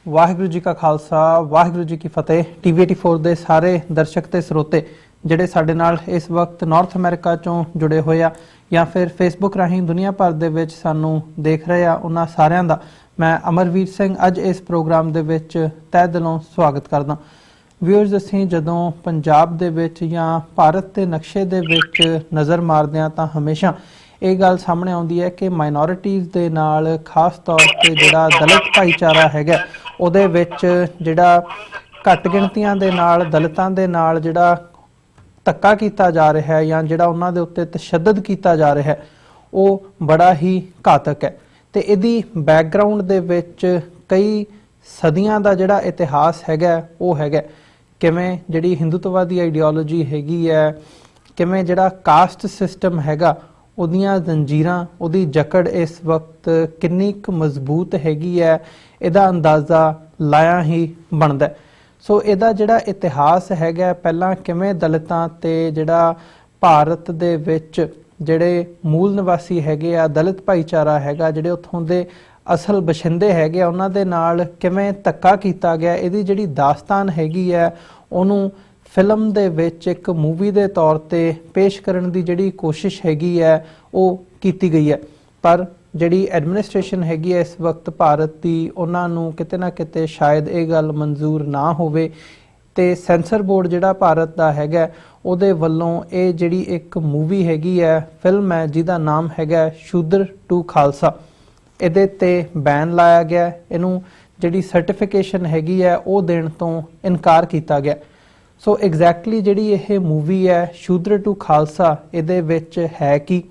वाहिगुरू जी का खालसा वाहिगुरू जी की फतेह। TV84 ਦੇ ਸਾਰੇ ਦਰਸ਼ਕ ਤੇ ਸਰੋਤੇ ਜਿਹੜੇ ਸਾਡੇ ਨਾਲ ਇਸ ਵਕਤ ਨਾਰਥ ਅਮਰੀਕਾ ਚੋਂ ਜੁੜੇ ਹੋਏ ਆ ਜਾਂ ਫਿਰ ਫੇਸਬੁੱਕ ਰਾਹੀਂ ਦੁਨੀਆ ਭਰ ਦੇ ਵਿੱਚ ਸਾਨੂੰ ਦੇਖ ਰਹੇ ਆ, ਉਹਨਾਂ ਸਾਰਿਆਂ ਦਾ ਮੈਂ ਅਮਰਵੀਰ ਸਿੰਘ ਅੱਜ ਇਸ ਪ੍ਰੋਗਰਾਮ ਦੇ ਵਿੱਚ ਤਹਿ ਦਿਲੋਂ ਸਵਾਗਤ ਕਰਦਾ। ਵਿਊਅਰਸ, ਅਸੀਂ ਜਦੋਂ ਪੰਜਾਬ ਦੇ ਵਿੱਚ ਜਾਂ ਭਾਰਤ ਦੇ ਨਕਸ਼ੇ ਦੇ ਵਿੱਚ ਨਜ਼ਰ ਮਾਰਦੇ ਹਾਂ ਤਾਂ ਹਮੇਸ਼ਾ ਇਹ ਗੱਲ ਸਾਹਮਣੇ ਆਉਂਦੀ ਹੈ ਕਿ ਮਾਈਨੋਰਿਟੀਜ਼ ਦੇ ਨਾਲ ਖਾਸ ਤੌਰ ਤੇ ਜਿਹੜਾ ਦਲਿਤ ਭਾਈਚਾਰਾ ਹੈਗਾ ਉਹਦੇ ਵਿੱਚ ਜਿਹੜਾ ਘੱਟ ਗਿਣਤੀਆਂ ਦੇ ਨਾਲ ਦਲਿਤਾਂ ਦੇ ਨਾਲ ਜਿਹੜਾ ਧੱਕਾ ਕੀਤਾ ਜਾ ਰਿਹਾ ਹੈ ਜਾਂ ਜਿਹੜਾ ਉਹਨਾਂ ਦੇ ਉੱਤੇ ਤਸ਼ੱਦਦ ਕੀਤਾ ਜਾ ਰਿਹਾ ਹੈ ਉਹ ਬੜਾ ਹੀ ਘਾਤਕ ਹੈ। ਤੇ ਇਹਦੀ ਬੈਕਗਰਾਉਂਡ ਦੇ ਵਿੱਚ ਕਈ ਸਦੀਆਂ ਦਾ ਜਿਹੜਾ ਇਤਿਹਾਸ ਹੈਗਾ ਉਹ ਹੈਗਾ ਕਿਵੇਂ ਜਿਹੜੀ ਹਿੰਦੂਤਵਾਦੀ ਆਈਡੀਓਲੋਜੀ ਹੈਗੀ ਹੈ, ਕਿਵੇਂ ਜਿਹੜਾ ਕਾਸਟ ਸਿਸਟਮ ਹੈਗਾ ਉਹਦੀਆਂ ਜ਼ੰਜੀਰਾਂ ਉਹਦੀ ਜਕੜ ਇਸ ਵਕਤ ਕਿੰਨੀ ਕੁ ਮਜ਼ਬੂਤ ਹੈਗੀ ਹੈ ਇਹਦਾ ਅੰਦਾਜ਼ਾ ਲਾਇਆ ਹੀ ਬਣਦਾ। ਸੋ ਇਹਦਾ ਜਿਹੜਾ ਇਤਿਹਾਸ ਹੈਗਾ ਪਹਿਲਾਂ ਕਿਵੇਂ ਦਲਿਤਾਂ ਤੇ ਜਿਹੜਾ ਭਾਰਤ ਦੇ ਵਿੱਚ ਜਿਹੜੇ ਮੂਲ ਨਿਵਾਸੀ ਹੈਗੇ ਆ ਦਲਿਤ ਭਾਈਚਾਰਾ ਹੈਗਾ ਜਿਹੜੇ ਉੱਥੋਂ ਦੇ ਅਸਲ ਬਸ਼ਿੰਦੇ ਹੈਗੇ ਆ ਉਹਨਾਂ ਦੇ ਨਾਲ ਕਿਵੇਂ ਧੱਕਾ ਕੀਤਾ ਗਿਆ, ਇਹਦੀ ਜਿਹੜੀ ਦਾਸਤਾਨ ਹੈਗੀ ਹੈ ਉਹਨੂੰ ਫਿਲਮ ਦੇ ਵਿੱਚ ਇੱਕ ਮੂਵੀ ਦੇ ਤੌਰ ਤੇ ਪੇਸ਼ ਕਰਨ ਦੀ ਜਿਹੜੀ ਕੋਸ਼ਿਸ਼ ਹੈਗੀ ਹੈ ਉਹ ਕੀਤੀ ਗਈ ਹੈ। ਪਰ ਜਿਹੜੀ ਐਡਮਿਨਿਸਟ੍ਰੇਸ਼ਨ ਹੈਗੀ ਹੈ ਇਸ ਵਕਤ ਭਾਰਤ ਦੀ ਉਹਨਾਂ ਨੂੰ ਕਿਤੇ ਨਾ ਕਿਤੇ ਸ਼ਾਇਦ ਇਹ ਗੱਲ ਮਨਜ਼ੂਰ ਨਾ ਹੋਵੇ ਤੇ ਸੈਂਸਰ ਬੋਰਡ ਜਿਹੜਾ ਭਾਰਤ ਦਾ ਹੈਗਾ ਉਹਦੇ ਵੱਲੋਂ ਇਹ ਜਿਹੜੀ ਇੱਕ ਮੂਵੀ ਹੈਗੀ ਹੈ ਫਿਲਮ ਹੈ ਜਿਹਦਾ ਨਾਮ ਹੈਗਾ ਸ਼ੂਦਰ ਟੂ ਖਾਲਸਾ, ਇਹਦੇ ਤੇ ਬੈਨ ਲਾਇਆ ਗਿਆ। ਇਹਨੂੰ ਜਿਹੜੀ ਸਰਟੀਫਿਕੇਸ਼ਨ ਹੈਗੀ ਹੈ ਉਹ ਦੇਣ ਤੋਂ ਇਨਕਾਰ ਕੀਤਾ ਗਿਆ। ਸੋ ਐਗਜ਼ੈਕਟਲੀ ਜਿਹੜੀ ਇਹ ਮੂਵੀ ਹੈ ਸ਼ੂਦਰ ਟੂ ਖਾਲਸਾ ਇਹਦੇ ਵਿੱਚ ਹੈ ਕੀ,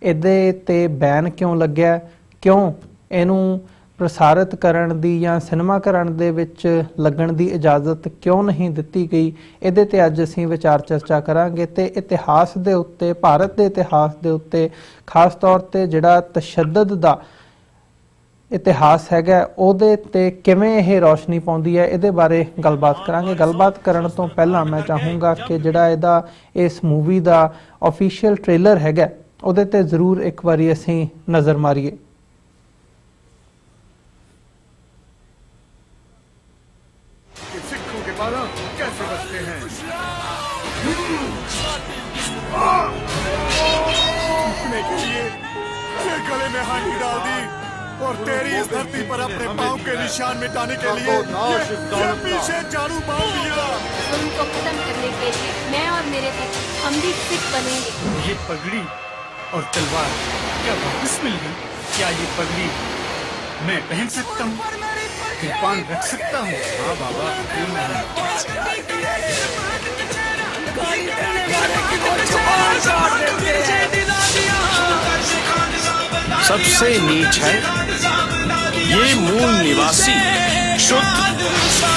ਇਹਦੇ ਤੇ ਬੈਨ ਕਿਉਂ ਲੱਗਿਆ, ਕਿਉਂ ਇਹਨੂੰ ਪ੍ਰਸਾਰਿਤ ਕਰਨ ਦੀ ਜਾਂ ਸਿਨੇਮਾ ਕਰਨ ਦੇ ਵਿੱਚ ਲੱਗਣ ਦੀ ਇਜਾਜ਼ਤ ਕਿਉਂ ਨਹੀਂ ਦਿੱਤੀ ਗਈ, ਇਹਦੇ ਤੇ ਅੱਜ ਅਸੀਂ ਵਿਚਾਰ ਚਰਚਾ ਕਰਾਂਗੇ। ਤੇ ਇਤਿਹਾਸ ਦੇ ਉੱਤੇ ਭਾਰਤ ਦੇ ਇਤਿਹਾਸ ਦੇ ਉੱਤੇ ਖਾਸ ਤੌਰ ਤੇ ਜਿਹੜਾ ਤਸ਼ੱਦਦ ਦਾ ਇਤਿਹਾਸ ਹੈਗਾ ਉਹਦੇ ਤੇ ਕਿਵੇਂ ਇਹ ਰੌਸ਼ਨੀ ਪਾਉਂਦੀ ਹੈ ਇਹਦੇ ਬਾਰੇ ਗੱਲਬਾਤ ਕਰਾਂਗੇ। ਗੱਲਬਾਤ ਕਰਨ ਤੋਂ ਪਹਿਲਾਂ ਮੈਂ ਚਾਹੂੰਗਾ ਕਿ ਜਿਹੜਾ ਇਹਦਾ ਇਸ ਮੂਵੀ ਦਾ ਆਫੀਸ਼ੀਅਲ ਟ੍ਰੇਲਰ ਹੈਗਾ ਉਹਦੇ ਤੇ ਜ਼ਰੂਰ ਇੱਕ ਵਾਰੀ ਅਸੀਂ ਨਜ਼ਰ ਮਾਰੀਏ। सिखों के बारह कैसे बचते हैं? टूटने के लिए ये गले में हांडी डाल दी और तेरी इस धरती पर अपने पांव के निशान मिटाने के लिए ये पीछे झाड़ू मार दिया। जुल्म को खत्म करने के लिए मैं और मेरे पुत्र हम भी सिख बनेंगे। ये पगड़ी और तलवार क्या वापस मिल गई? क्या ये पगड़ी मैं पहन सकता हूँ, कृपान रख सकता हूँ? हाँ बाबा, क्यों नहीं? सबसे नीच है ये मूल निवासी शुद्ध।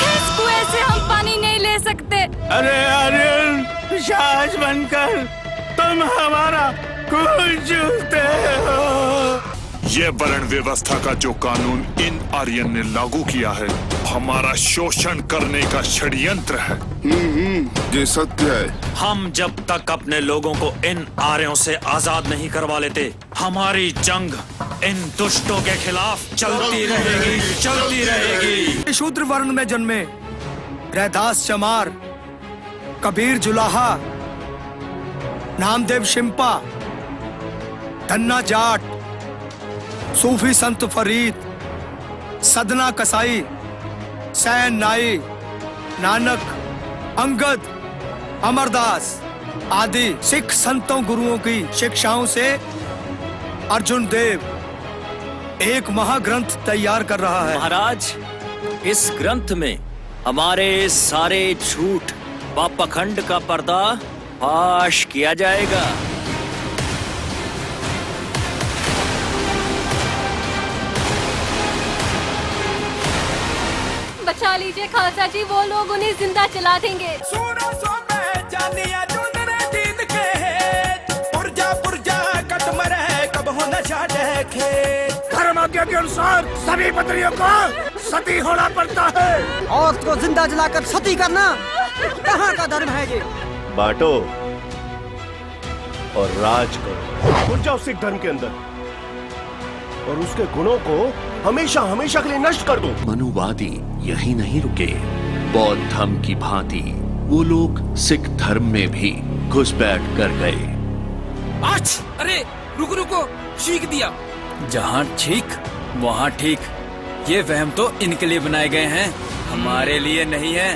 इस कुएं से हम पानी नहीं ले सकते। अरे आर्यन पिशाच बनकर तुम हमारा खून चूसते हो। ये वर्ण व्यवस्था का जो कानून इन आर्यन ने लागू किया है हमारा शोषण करने का षड्यंत्र है। ये सत्य है। हम जब तक अपने लोगों को इन आर्यों से आजाद नहीं करवा लेते हमारी जंग इन दुष्टों के खिलाफ चलती रहेगी। शूद्र वर्ण में जन्मे रैदास चमार, कबीर जुलाहा, नामदेव शिंपा, धन्ना जाट, सूफी संत फरीद, सदना कसाई, सैन नाई, नानक, अंगद, अमरदास आदि सिख संतों गुरुओं की शिक्षाओं से अर्जुन देव एक महाग्रंथ तैयार कर रहा है। महाराज, इस ग्रंथ में हमारे सारे झूठ व पाखंड का पर्दा फाश किया जाएगा। बचा लीजिए खालसा जी, वो लोग उन्हें जिंदा जला देंगे। धर्म आज्ञा के अनुसार सभी पत्नियों को सती होना पड़ता है। औरत को जिंदा जलाकर सती करना कहाँ का धर्म है ये? बांटो और राज करो। घुस जाओ सिख धर्म के अंदर। और उसके गुणों को हमेशा हमेशा के लिए नष्ट कर दो। मनुवादी यही नहीं रुके, बौद्ध धर्म की भांति वो लोग सिख धर्म में भी घुसपैठ कर गए। आज अरे रुको रुको, चीख दिया। जहाँ ठीक वहाँ ठीक। ये वहम तो इनके लिए बनाए गए हैं, हमारे लिए नहीं है।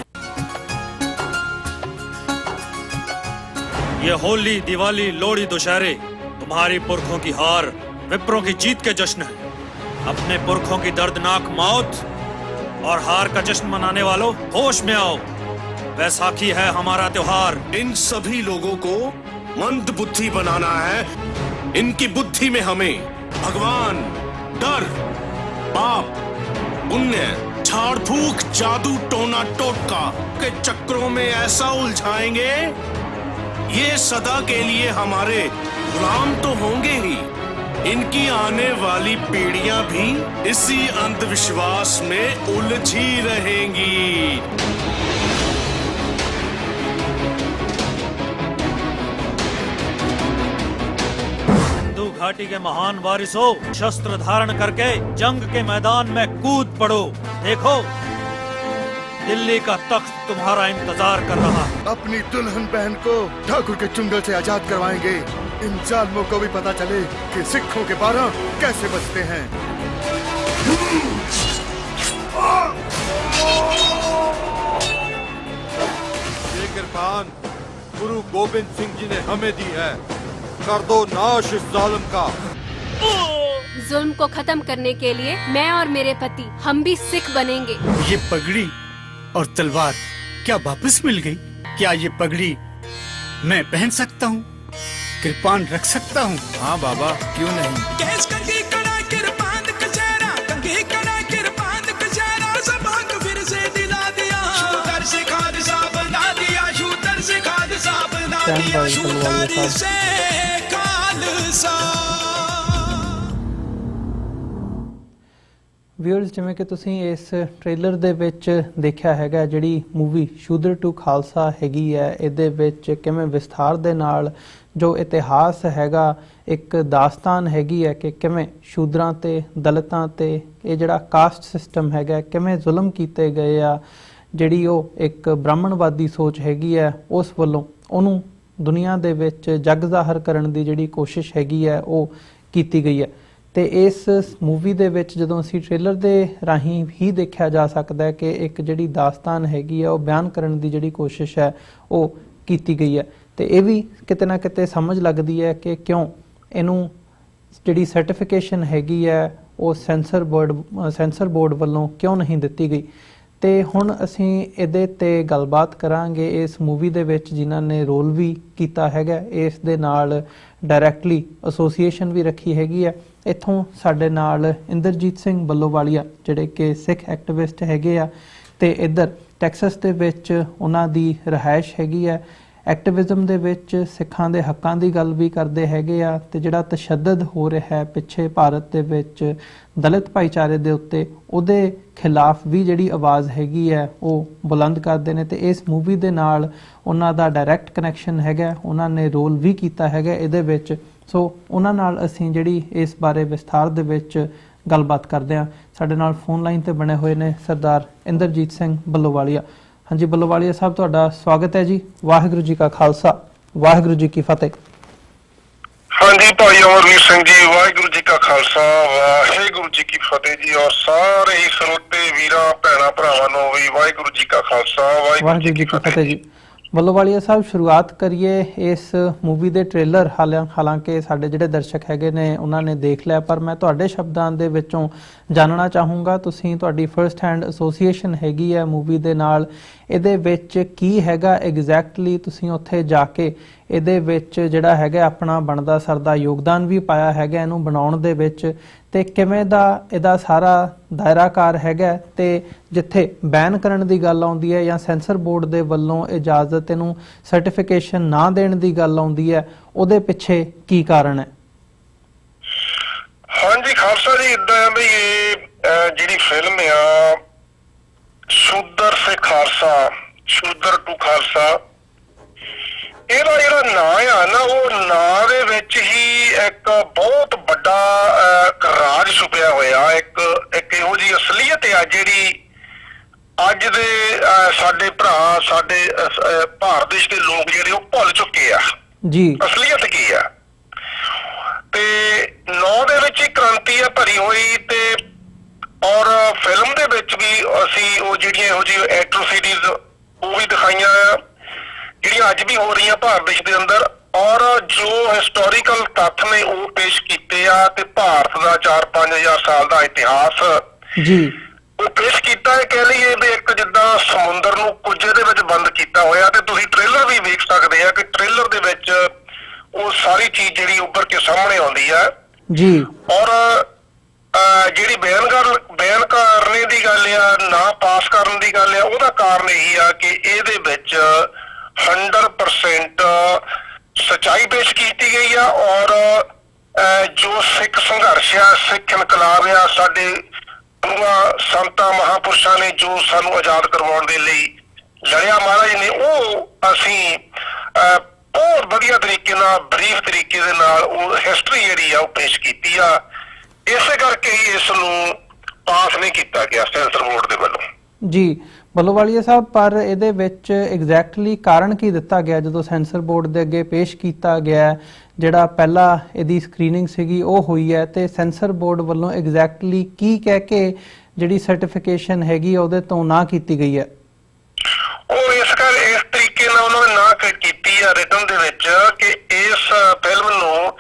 ये होली, दिवाली, लोहड़ी, दशहरे तुम्हारी पुरखों की हार, विप्रों की जीत के जश्न है। अपने पुरखों की दर्दनाक मौत और हार का जश्न मनाने वालों, होश में आओ। वैसाखी है हमारा त्योहार। इन सभी लोगों को मंद बुद्धि बनाना है। इनकी बुद्धि में हमें भगवान, डर, पाप, पुण्य, झाड़ फूक, जादू, टोना टोटका के चक्रों में ऐसा उलझाएंगे, ये सदा के लिए हमारे गुलाम तो होंगे ही, इनकी आने वाली पीढ़ियां भी इसी अंधविश्वास में उलझी रहेंगी। सिंधु घाटी के महान वारिसों, शस्त्र धारण करके जंग के मैदान में कूद पड़ो। देखो, दिल्ली का तख्त तुम्हारा इंतजार कर रहा है। अपनी दुल्हन बहन को ठाकुर के चुंगल से आजाद करवाएंगे। इन जालिमों को भी पता चले कि सिखों के 12 कैसे बचते हैं। ये किरपान गुरु गोविंद सिंह जी ने हमें दी है, कर दो नाश इस जालिम का। जुल्म को खत्म करने के लिए मैं और मेरे पति हम भी सिख बनेंगे। ये पगड़ी और तलवार क्या वापस मिल गई? क्या ये पगड़ी मैं पहन सकता हूँ? कृपान रख सकता हूँ? हाँ बाबा, क्यों नहीं। केस कंघी कड़ा किरपान कचहरा, कंघी कड़ा किरपान कचहरा, सबक फिर से दिला दिया। शूटर से खालसा बना दिया, शूटर से खालसा बना दिया, शूटर से खालसा। ਵਿਊਅਰਸ, ਜਿਵੇਂ ਕਿ ਤੁਸੀਂ ਇਸ ਟ੍ਰੇਲਰ ਦੇ ਵਿੱਚ ਦੇਖਿਆ ਹੈਗਾ, ਜਿਹੜੀ ਮੂਵੀ ਸ਼ੂਦਰ ਟੂ ਖਾਲਸਾ ਹੈਗੀ ਹੈ, ਇਹਦੇ ਵਿੱਚ ਕਿਵੇਂ ਵਿਸਥਾਰ ਦੇ ਨਾਲ ਜੋ ਇਤਿਹਾਸ ਹੈਗਾ, ਇੱਕ ਦਾਸਤਾਨ ਹੈਗੀ ਹੈ ਕਿ ਕਿਵੇਂ ਸ਼ੂਦਰਾਂ ਤੇ ਦਲਿਤਾਂ ਤੇ ਇਹ ਜਿਹੜਾ ਕਾਸਟ ਸਿਸਟਮ ਹੈਗਾ ਕਿਵੇਂ ਜ਼ੁਲਮ ਕੀਤੇ ਗਏ ਆ। ਜਿਹੜੀ ਉਹ ਇੱਕ ਬ੍ਰਾਹਮਣਵਾਦੀ ਸੋਚ ਹੈਗੀ ਹੈ, ਉਸ ਵੱਲੋਂ ਉਹਨੂੰ ਦੁਨੀਆ ਦੇ ਵਿੱਚ ਜਗ ਜ਼ਾਹਰ ਕਰਨ ਦੀ ਜਿਹੜੀ ਕੋਸ਼ਿਸ਼ ਹੈਗੀ ਹੈ ਉਹ ਕੀਤੀ ਗਈ ਹੈ। ਤੇ ਇਸ ਮੂਵੀ ਦੇ ਵਿੱਚ ਜਦੋਂ ਅਸੀਂ ਟ੍ਰੇਲਰ ਦੇ ਰਾਹੀਂ ਹੀ ਦੇਖਿਆ ਜਾ ਸਕਦਾ ਹੈ ਕਿ ਇੱਕ ਜਿਹੜੀ ਦਾਸਤਾਨ ਹੈਗੀ ਆ ਉਹ ਬਿਆਨ ਕਰਨ ਦੀ ਜਿਹੜੀ ਕੋਸ਼ਿਸ਼ ਹੈ ਉਹ ਕੀਤੀ ਗਈ ਹੈ। ਤੇ ਇਹ ਵੀ ਕਿਤੇ ਨਾ ਕਿਤੇ ਸਮਝ ਲੱਗਦੀ ਹੈ ਕਿ ਕਿਉਂ ਇਹਨੂੰ ਜਿਹੜੀ ਸਰਟੀਫਿਕੇਸ਼ਨ ਹੈਗੀ ਹੈ ਉਹ ਸੈਂਸਰ ਬੋਰਡ ਵੱਲੋਂ ਕਿਉਂ ਨਹੀਂ ਦਿੱਤੀ ਗਈ। ਤੇ ਹੁਣ ਅਸੀਂ ਇਹਦੇ ਤੇ ਗੱਲਬਾਤ ਕਰਾਂਗੇ ਇਸ ਮੂਵੀ ਦੇ ਵਿੱਚ ਜਿਨ੍ਹਾਂ ਨੇ ਰੋਲ ਵੀ ਕੀਤਾ ਹੈਗਾ, ਇਸ ਦੇ ਨਾਲ ਡਾਇਰੈਕਟਲੀ ਐਸੋਸੀਏਸ਼ਨ ਵੀ ਰੱਖੀ ਹੈਗੀ ਹੈ। ਇੱਥੋਂ ਸਾਡੇ ਨਾਲ ਇੰਦਰਜੀਤ ਸਿੰਘ ਬੱਲੋਵਾਲੀਆ ਜਿਹੜੇ ਕਿ ਸਿੱਖ ਐਕਟਿਵਿਸਟ ਹੈਗੇ ਆ, ਤੇ ਇੱਧਰ ਟੈਕਸਸ ਦੇ ਵਿੱਚ ਉਹਨਾਂ ਦੀ ਰਿਹਾਇਸ਼ ਹੈਗੀ ਹੈ। ਐਕਟਿਵਿਜ਼ਮ ਦੇ ਵਿੱਚ ਸਿੱਖਾਂ ਦੇ ਹੱਕਾਂ ਦੀ ਗੱਲ ਵੀ ਕਰਦੇ ਹੈਗੇ ਆ, ਤੇ ਜਿਹੜਾ ਤਸ਼ੱਦਦ ਹੋ ਰਿਹਾ ਹੈ ਪਿੱਛੇ ਭਾਰਤ ਦੇ ਵਿੱਚ ਦਲਿਤ ਭਾਈਚਾਰੇ ਦੇ ਉੱਤੇ, ਉਹਦੇ ਖਿਲਾਫ ਵੀ ਜਿਹੜੀ ਆਵਾਜ਼ ਹੈਗੀ ਹੈ ਉਹ ਬੁਲੰਦ ਕਰਦੇ ਨੇ। ਤੇ ਇਸ ਮੂਵੀ ਦੇ ਨਾਲ ਉਹਨਾਂ ਦਾ ਡਾਇਰੈਕਟ ਕਨੈਕਸ਼ਨ ਹੈਗਾ, ਉਹਨਾਂ ਨੇ ਰੋਲ ਵੀ ਕੀਤਾ ਹੈਗਾ ਇਹਦੇ ਵਿੱਚ। ਸੋ ਉਹਨਾਂ ਨਾਲ ਅਸੀਂ ਜਿਹੜੀ ਇਸ ਬਾਰੇ ਵਿਸਥਾਰ ਦੇ ਵਿੱਚ ਗੱਲਬਾਤ ਕਰਦੇ ਹਾਂ। ਸਾਡੇ ਨਾਲ ਫੋਨ ਲਾਈਨ ਤੇ ਬਣੇ ਹੋਏ ਨੇ ਸਰਦਾਰ ਇੰਦਰਜੀਤ ਸਿੰਘ ਬੱਲੋਵਾਲੀਆ। ਹਾਂਜੀ ਬੱਲੋਵਾਲੀਆ ਸਾਹਿਬ, ਤੁਹਾਡਾ ਸਵਾਗਤ ਹੈ ਜੀ। ਵਾਹਿਗੁਰੂ ਜੀ ਕਾ ਖਾਲਸਾ, ਵਾਹਿਗੁਰੂ ਜੀ ਕੀ ਫਤਿਹ। ਹਾਂਜੀ ਭਾਈ ਅਮਰਵੀਰ ਸਿੰਘ ਜੀ, ਵਾਹਿਗੁਰੂ ਜੀ ਕਾ ਖਾਲਸਾ, ਵਾਹਿਗੁਰੂ ਜੀ ਕੀ ਫਤਿਹ ਜੀ। ਔਰ ਸਾਰੇ ਹੀ ਸਰੋਤੇ ਵੀਰਾਂ ਭੈਣਾਂ ਭਰਾਵਾਂ ਨੂੰ ਵੀ ਵਾਹਿਗੁਰੂ ਜੀ ਕਾ ਖਾਲਸਾ, ਵਾਹਿਗੁਰੂ ਜੀ ਕੀ ਫਤਿਹ ਜੀ। ਬੱਲੋਵਾਲੀਆ ਸਾਹਿਬ, ਸ਼ੁਰੂਆਤ ਕਰੀਏ ਇਸ ਮੂਵੀ ਦੇ ਟ੍ਰੇਲਰ। ਹਾਲਾਂਕਿ ਸਾਡੇ ਜਿਹੜੇ ਦਰਸ਼ਕ ਹੈਗੇ ਨੇ ਉਹਨਾਂ ਨੇ ਦੇਖ ਲਿਆ, ਪਰ ਮੈਂ ਤੁਹਾਡੇ ਸ਼ਬਦਾਂ ਦੇ ਵਿੱਚੋਂ ਜਾਣਨਾ ਚਾਹੂੰਗਾ, ਤੁਸੀਂ ਤੁਹਾਡੀ ਫਰਸਟ ਹੈਂਡ ਐਸੋਸੀਏਸ਼ਨ ਹੈਗੀ ਹੈ ਮੂਵੀ ਦੇ ਨਾਲ, ਇਹਦੇ ਵਿੱਚ ਕੀ ਹੈਗਾ ਐਗਜ਼ੈਕਟਲੀ? ਤੁਸੀਂ ਉੱਥੇ ਜਾ ਕੇ ਇਹਦੇ ਵਿੱਚ ਜਿਹੜਾ ਹੈਗਾ ਆਪਣਾ ਬਣਦਾ ਸਰਦਾ ਯੋਗਦਾਨ ਵੀ ਪਾਇਆ ਹੈਗਾ ਇਹਨੂੰ ਬਣਾਉਣ ਦੇ ਵਿੱਚ, ਤੇ ਕਿਵੇਂ ਦਾ ਇਹਦਾ ਸਾਰਾ ਦਾਇਰਾਕਾਰ ਹੈਗਾ, ਤੇ ਜਿੱਥੇ ਬੈਨ ਕਰਨ ਦੀ ਗੱਲ ਆਉਂਦੀ ਹੈ ਜਾਂ ਸੈਂਸਰ ਬੋਰਡ ਦੇ ਵੱਲੋਂ ਇਜਾਜ਼ਤ ਇਹਨੂੰ ਸਰਟੀਫਿਕੇਸ਼ਨ ਨਾ ਦੇਣ ਦੀ ਗੱਲ ਆਉਂਦੀ ਹੈ, ਉਹਦੇ ਪਿੱਛੇ ਕੀ ਕਾਰਨ ਹੈ? ਹਾਂਜੀ ਖਾਲਸਾ ਜੀ, ਇਦਾਂ ਆ ਵੀ ਇਹ ਜਿਹੜੀ ਫਿਲਮ ਆ ਸ਼ੂਦਰ ਸੇ ਖਾਲਸਾ, ਸ਼ੂਦਰ ਟੂ ਖਾਲਸਾ, ਇਹਦਾ ਜਿਹੜਾ ਨਾਂ ਆ ਨਾ, ਉਹ ਨਾਂ ਦੇ ਵਿੱਚ ਹੀ ਇੱਕ ਬਹੁਤ ਵੱਡਾ ਰਾਜ ਛੁਪਿਆ ਹੋਇਆ, ਇੱਕ ਇਹੋ ਜਿਹੀ ਅਸਲੀਅਤ ਆ ਜਿਹੜੀ ਅੱਜ ਦੇ ਸਾਡੇ ਭਰਾ, ਸਾਡੇ ਭਾਰਤ ਦੇਸ਼ ਦੇ ਲੋਕ ਜਿਹੜੇ ਉਹ ਭੁੱਲ ਚੁੱਕੇ ਆ ਜੀ। ਅਸਲੀਅਤ ਕੀ ਆ? ਤੇ 9 ਦੇ ਵਿੱਚ ਹੀ ਕ੍ਰਾਂਤੀ ਆ ਭਰੀ ਹੋਈ, ਤੇ ਔਰ ਫਿਲਮ ਦੇ ਵਿੱਚ ਵੀ ਅਸੀਂ ਉਹ ਜਿਹੜੀਆਂ ਇਹੋ ਜਿਹੀ ਐਟਰੋਸਿਟੀਜ਼ ਉਹ ਵੀ ਦਿਖਾਈਆਂ ਆ ਜਿਹੜੀਆਂ ਅੱਜ ਵੀ ਹੋ ਰਹੀਆਂ ਭਾਰਤ ਦੇਸ਼ ਦੇ ਅੰਦਰ, ਔਰ ਜੋ ਹਿਸਟੋਰੀਕਲ ਤੱਥ ਨੇ ਉਹ ਪੇਸ਼ ਕੀਤੇ ਆ, ਤੇ ਭਾਰਤ ਦਾ 4-5 ਹਜ਼ਾਰ ਸਾਲ ਦਾ ਇਤਿਹਾਸ ਜੀ ਉਹ ਪੇਸ਼ ਕੀਤਾ ਹੈ। ਕਹਿ ਲਈਏ ਵੀ ਇੱਕ ਜਿੱਦਾਂ ਸਮੁੰਦਰ ਨੂੰ ਕੁੱਜੇ ਦੇ ਵਿੱਚ ਬੰਦ ਕੀਤਾ ਹੋਇਆ, ਤੇ ਤੁਸੀਂ ਟ੍ਰੇਲਰ ਵੀ ਵੇਖ ਸਕਦੇ ਆ ਕਿ ਟ੍ਰੇਲਰ ਦੇ ਵਿੱਚ ਉਹ ਸਾਰੀ ਚੀਜ਼ ਜਿਹੜੀ ਉੱਭਰ ਕੇ ਸਾਹਮਣੇ ਆਉਂਦੀ ਹੈ ਜੀ। ਔਰ ਜਿਹੜੀ ਬਿਆਨ ਕਰਨੇ ਦੀ ਗੱਲ ਆ, ਨਾ ਪਾਸ ਕਰਨ ਦੀ ਗੱਲ ਆ, ਉਹਦਾ ਕਾਰਨ ਇਹੀ ਆ ਕਿ ਇਹਦੇ ਵਿੱਚ 100% ਸੱਚਾਈ ਪੇਸ਼ ਕੀਤੀ ਗਈ ਆ, ਔਰ ਜੋ ਸਿੱਖ ਸੰਘਰਸ਼ ਆ, ਸਿੱਖ ਇਨਕਲਾਬ ਆ, ਸਾਡੇ ਸੰਤਾਂ ਮਹਾਂਪੁਰਸ਼ਾਂ ਨੇ ਜੋ ਸਾਨੂੰ ਆਜ਼ਾਦ ਕਰਵਾਉਣ ਦੇ ਲਈ ਲੜਿਆ ਮਹਾਰਾਜ ਨੇ, ਉਹ ਅਸੀਂ ਬਹੁਤ ਵਧੀਆ ਤਰੀਕੇ ਨਾਲ, ਬਰੀਫ ਤਰੀਕੇ ਦੇ ਨਾਲ ਉਹ ਹਿਸਟਰੀ ਜਿਹੜੀ ਆ ਉਹ ਪੇਸ਼ ਕੀਤੀ ਆ। ਇਸੇ ਕਰਕੇ ਹੀ ਇਸ ਨੂੰ ਪਾਸ ਨਹੀਂ ਕੀਤਾ ਗਿਆ ਸੈਂਸਰ ਬੋਰਡ ਦੇ ਵੱਲੋਂ। ਜੀ ਬੱਲੋਵਾਲੀਆ ਸਾਹਿਬ, ਪਰ ਇਹਦੇ ਵਿੱਚ ਐਗਜ਼ੈਕਟਲੀ ਕਾਰਨ ਕੀ ਦਿੱਤਾ ਗਿਆ ਜਦੋਂ ਸੈਂਸਰ ਬੋਰਡ ਦੇ ਅੱਗੇ ਪੇਸ਼ ਕੀਤਾ ਗਿਆ? ਜਿਹੜਾ ਪਹਿਲਾਂ ਇਹਦੀ ਸਕਰੀਨਿੰਗ ਸੀਗੀ ਉਹ ਹੋਈ ਹੈ, ਤੇ ਸੈਂਸਰ ਬੋਰਡ ਵੱਲੋਂ ਐਗਜ਼ੈਕਟਲੀ ਕੀ ਕਹਿ ਕੇ ਜਿਹੜੀ ਸਰਟੀਫਿਕੇਸ਼ਨ ਹੈਗੀ ਉਹਦੇ ਤੋਂ ਨਾ ਕੀਤੀ ਗਈ ਹੈ? ਉਹ ਇਸ ਤਰੀਕੇ ਨਾਲ ਉਹਨਾਂ ਨੇ ਨਾ ਕੀਤੀ ਆ ਰਿਟਨ ਦੇ ਵਿੱਚ ਕਿ ਇਸ ਫਿਲਮ ਨੂੰ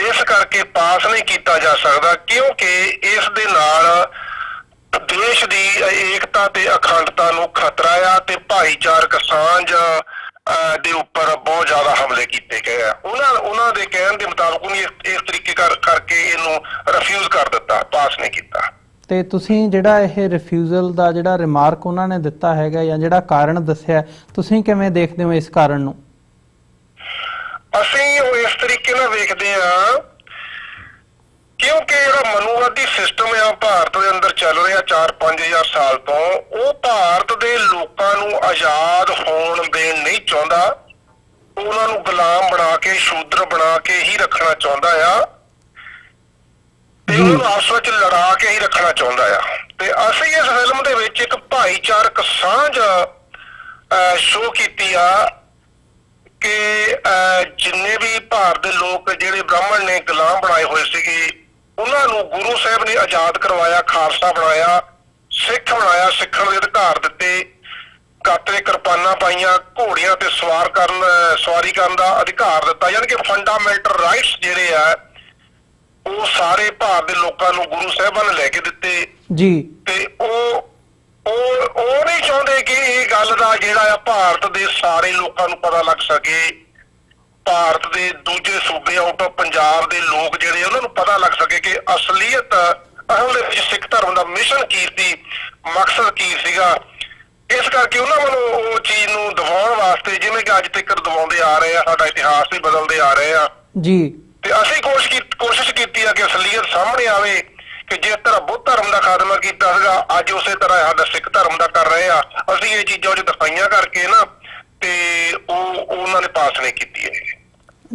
ਇਸ ਕਰਕੇ ਪਾਸ ਨਹੀਂ ਕੀਤਾ ਜਾ ਸਕਦਾ ਕਿਉਂਕਿ ਇਸ ਦੇ ਨਾਲ ਦੇਸ਼ ਦੀ ਏਕਤਾ ਤੇ ਅਖੰਡਤਾ ਨੂੰ ਖਤਰਾ ਆ, ਤੇ ਭਾਈਚਾਰਕ ਸਾਂਝ ਦੇ ਉੱਪਰ ਬਹੁਤ ਜ਼ਿਆਦਾ ਹਮਲੇ ਕੀਤੇ ਗਏ ਆ। ਉਹਨਾਂ ਦੇ ਕਹਿਣ ਦੇ ਮੁਤਾਬਕ ਉਹਨੇ ਇਸ ਤਰੀਕੇ ਕਰਕੇ ਇਹਨੂੰ ਰਿਫਿਊਜ਼ ਕਰ ਦਿੱਤਾ, ਪਾਸ ਨਹੀਂ ਕੀਤਾ। ਤੇ ਤੁਸੀਂ ਜਿਹੜਾ ਇਹ ਰਿਫਿਊਜ਼ਲ ਦਾ ਜਿਹੜਾ ਰਿਮਾਰਕ ਉਹਨਾਂ ਨੇ ਦਿੱਤਾ ਹੈਗਾ ਜਾਂ ਜਿਹੜਾ ਕਾਰਨ ਦੱਸਿਆ, ਤੁਸੀਂ ਕਿਵੇਂ ਦੇਖਦੇ ਹੋ ਇਸ ਕਾਰਨ ਨੂੰ? ਅਸੀਂ ਉਹ ਇਸ ਤਰੀਕੇ ਨਾਲ ਵੇਖਦੇ ਆ ਕਿਉਂਕਿ ਜਿਹੜਾ ਮਨੂਵਾਦੀ ਸਿਸਟਮ ਆ ਭਾਰਤ ਦੇ ਅੰਦਰ ਚੱਲ ਰਿਹਾ 4-5 ਹਜ਼ਾਰ ਸਾਲ ਤੋਂ, ਉਹ ਭਾਰਤ ਦੇ ਲੋਕਾਂ ਨੂੰ ਆਜ਼ਾਦ ਹੋਣ ਦੇਣ ਨਹੀਂ ਚਾਹੁੰਦਾ, ਉਹਨਾਂ ਨੂੰ ਗੁਲਾਮ ਬਣਾ ਕੇ, ਸ਼ੂਦਰ ਬਣਾ ਕੇ ਹੀ ਰੱਖਣਾ ਚਾਹੁੰਦਾ ਆ, ਤੇ ਉਹਨਾਂ ਨੂੰ ਆਪਸ ਵਿੱਚ ਲੜਾ ਕੇ ਹੀ ਰੱਖਣਾ ਚਾਹੁੰਦਾ ਆ। ਤੇ ਅਸੀਂ ਇਸ ਫਿਲਮ ਦੇ ਵਿੱਚ ਇੱਕ ਭਾਈਚਾਰਕ ਸਾਂਝ ਸ਼ੋਅ ਕੀਤੀ ਆ ਕਿ ਜਿੰਨੇ ਵੀ ਭਾਰਤ ਦੇ ਲੋਕ ਜਿਹੜੇ ਬ੍ਰਾਹਮਣ ਨੇ ਗੁਲਾਮ ਬਣਾਏ ਹੋਏ ਸੀਗੇ, ਉਹਨਾਂ ਨੂੰ ਗੁਰੂ ਸਾਹਿਬ ਨੇ ਆਜ਼ਾਦ ਕਰਵਾਇਆ, ਖਾਲਸਾ ਬਣਾਇਆ, ਸਿੱਖ ਬਣਾਇਆ, ਸਿੱਖਣ ਦੇ ਅਧਿਕਾਰ ਦਿੱਤੇ, ਕਾਤਰੇ ਕਿਰਪਾਨਾਂ ਪਾਈਆਂ, ਘੋੜੀਆਂ ਤੇ ਸਵਾਰੀ ਕਰਨ ਦਾ ਅਧਿਕਾਰ ਦਿੱਤਾ, ਯਾਨੀ ਕਿ ਫੰਡਾਮੈਂਟਲ ਰਾਈਟਸ ਜਿਹੜੇ ਆ ਉਹ ਸਾਰੇ ਭਾਰਤ ਦੇ ਲੋਕਾਂ ਨੂੰ ਗੁਰੂ ਸਾਹਿਬਾਂ ਨੇ ਲੈ ਕੇ ਦਿੱਤੇ ਜੀ। ਤੇ ਉਹ ਨਹੀਂ ਚਾਹੁੰਦੇ ਕਿ ਇਹ ਗੱਲ ਦਾ ਜਿਹੜਾ ਆ ਭਾਰਤ ਦੇ ਸਾਰੇ ਲੋਕਾਂ ਨੂੰ ਪਤਾ ਲੱਗ ਸਕੇ, ਭਾਰਤ ਦੇ ਦੂਜੇ ਸੂਬਿਆਂ ਤੋਂ ਪੰਜਾਬ ਦੇ ਲੋਕ ਜਿਹੜੇ ਉਹਨਾਂ ਨੂੰ ਪਤਾ ਲੱਗ ਸਕੇ ਕਿ ਅਸਲੀਅਤ ਅਸਲ ਦੇ ਵਿੱਚ ਸਿੱਖ ਧਰਮ ਦਾ ਮਿਸ਼ਨ ਕੀ ਸੀ, ਮਕਸਦ ਕੀ ਸੀਗਾ। ਇਸ ਕਰਕੇ ਉਹਨਾਂ ਵੱਲੋਂ ਉਹ ਚੀਜ਼ ਨੂੰ ਦਿਖਾਉਣ ਵਾਸਤੇ, ਜਿਵੇਂ ਕਿ ਅੱਜ ਤੱਕ ਦਿਖਾਉਂਦੇ ਆ ਰਹੇ ਆ, ਸਾਡਾ ਇਤਿਹਾਸ ਵੀ ਬਦਲਦੇ ਆ ਰਹੇ ਆ ਜੀ, ਤੇ ਅਸੀਂ ਕੋਸ਼ਿਸ਼ ਕੀਤੀ ਆ ਕਿ ਅਸਲੀਅਤ ਸਾਹਮਣੇ ਆਵੇ ਕਿ ਜਿਸ ਤਰ੍ਹਾਂ ਬੁੱਧ ਧਰਮ ਦਾ ਖਾਤਮਾ ਕੀਤਾ ਸੀਗਾ, ਅੱਜ ਉਸੇ ਤਰ੍ਹਾਂ ਸਾਡਾ ਸਿੱਖ ਧਰਮ ਦਾ ਕਰ ਰਹੇ ਆ। ਅਸੀਂ ਇਹ ਚੀਜ਼ਾਂ ਉਹ ਦਿਖਾਈਆਂ ਕਰਕੇ ਨਾ, ਤੇ ਉਹਨਾਂ ਨੇ ਪਾਸ ਨਹੀਂ ਕੀਤੀ ਹੈ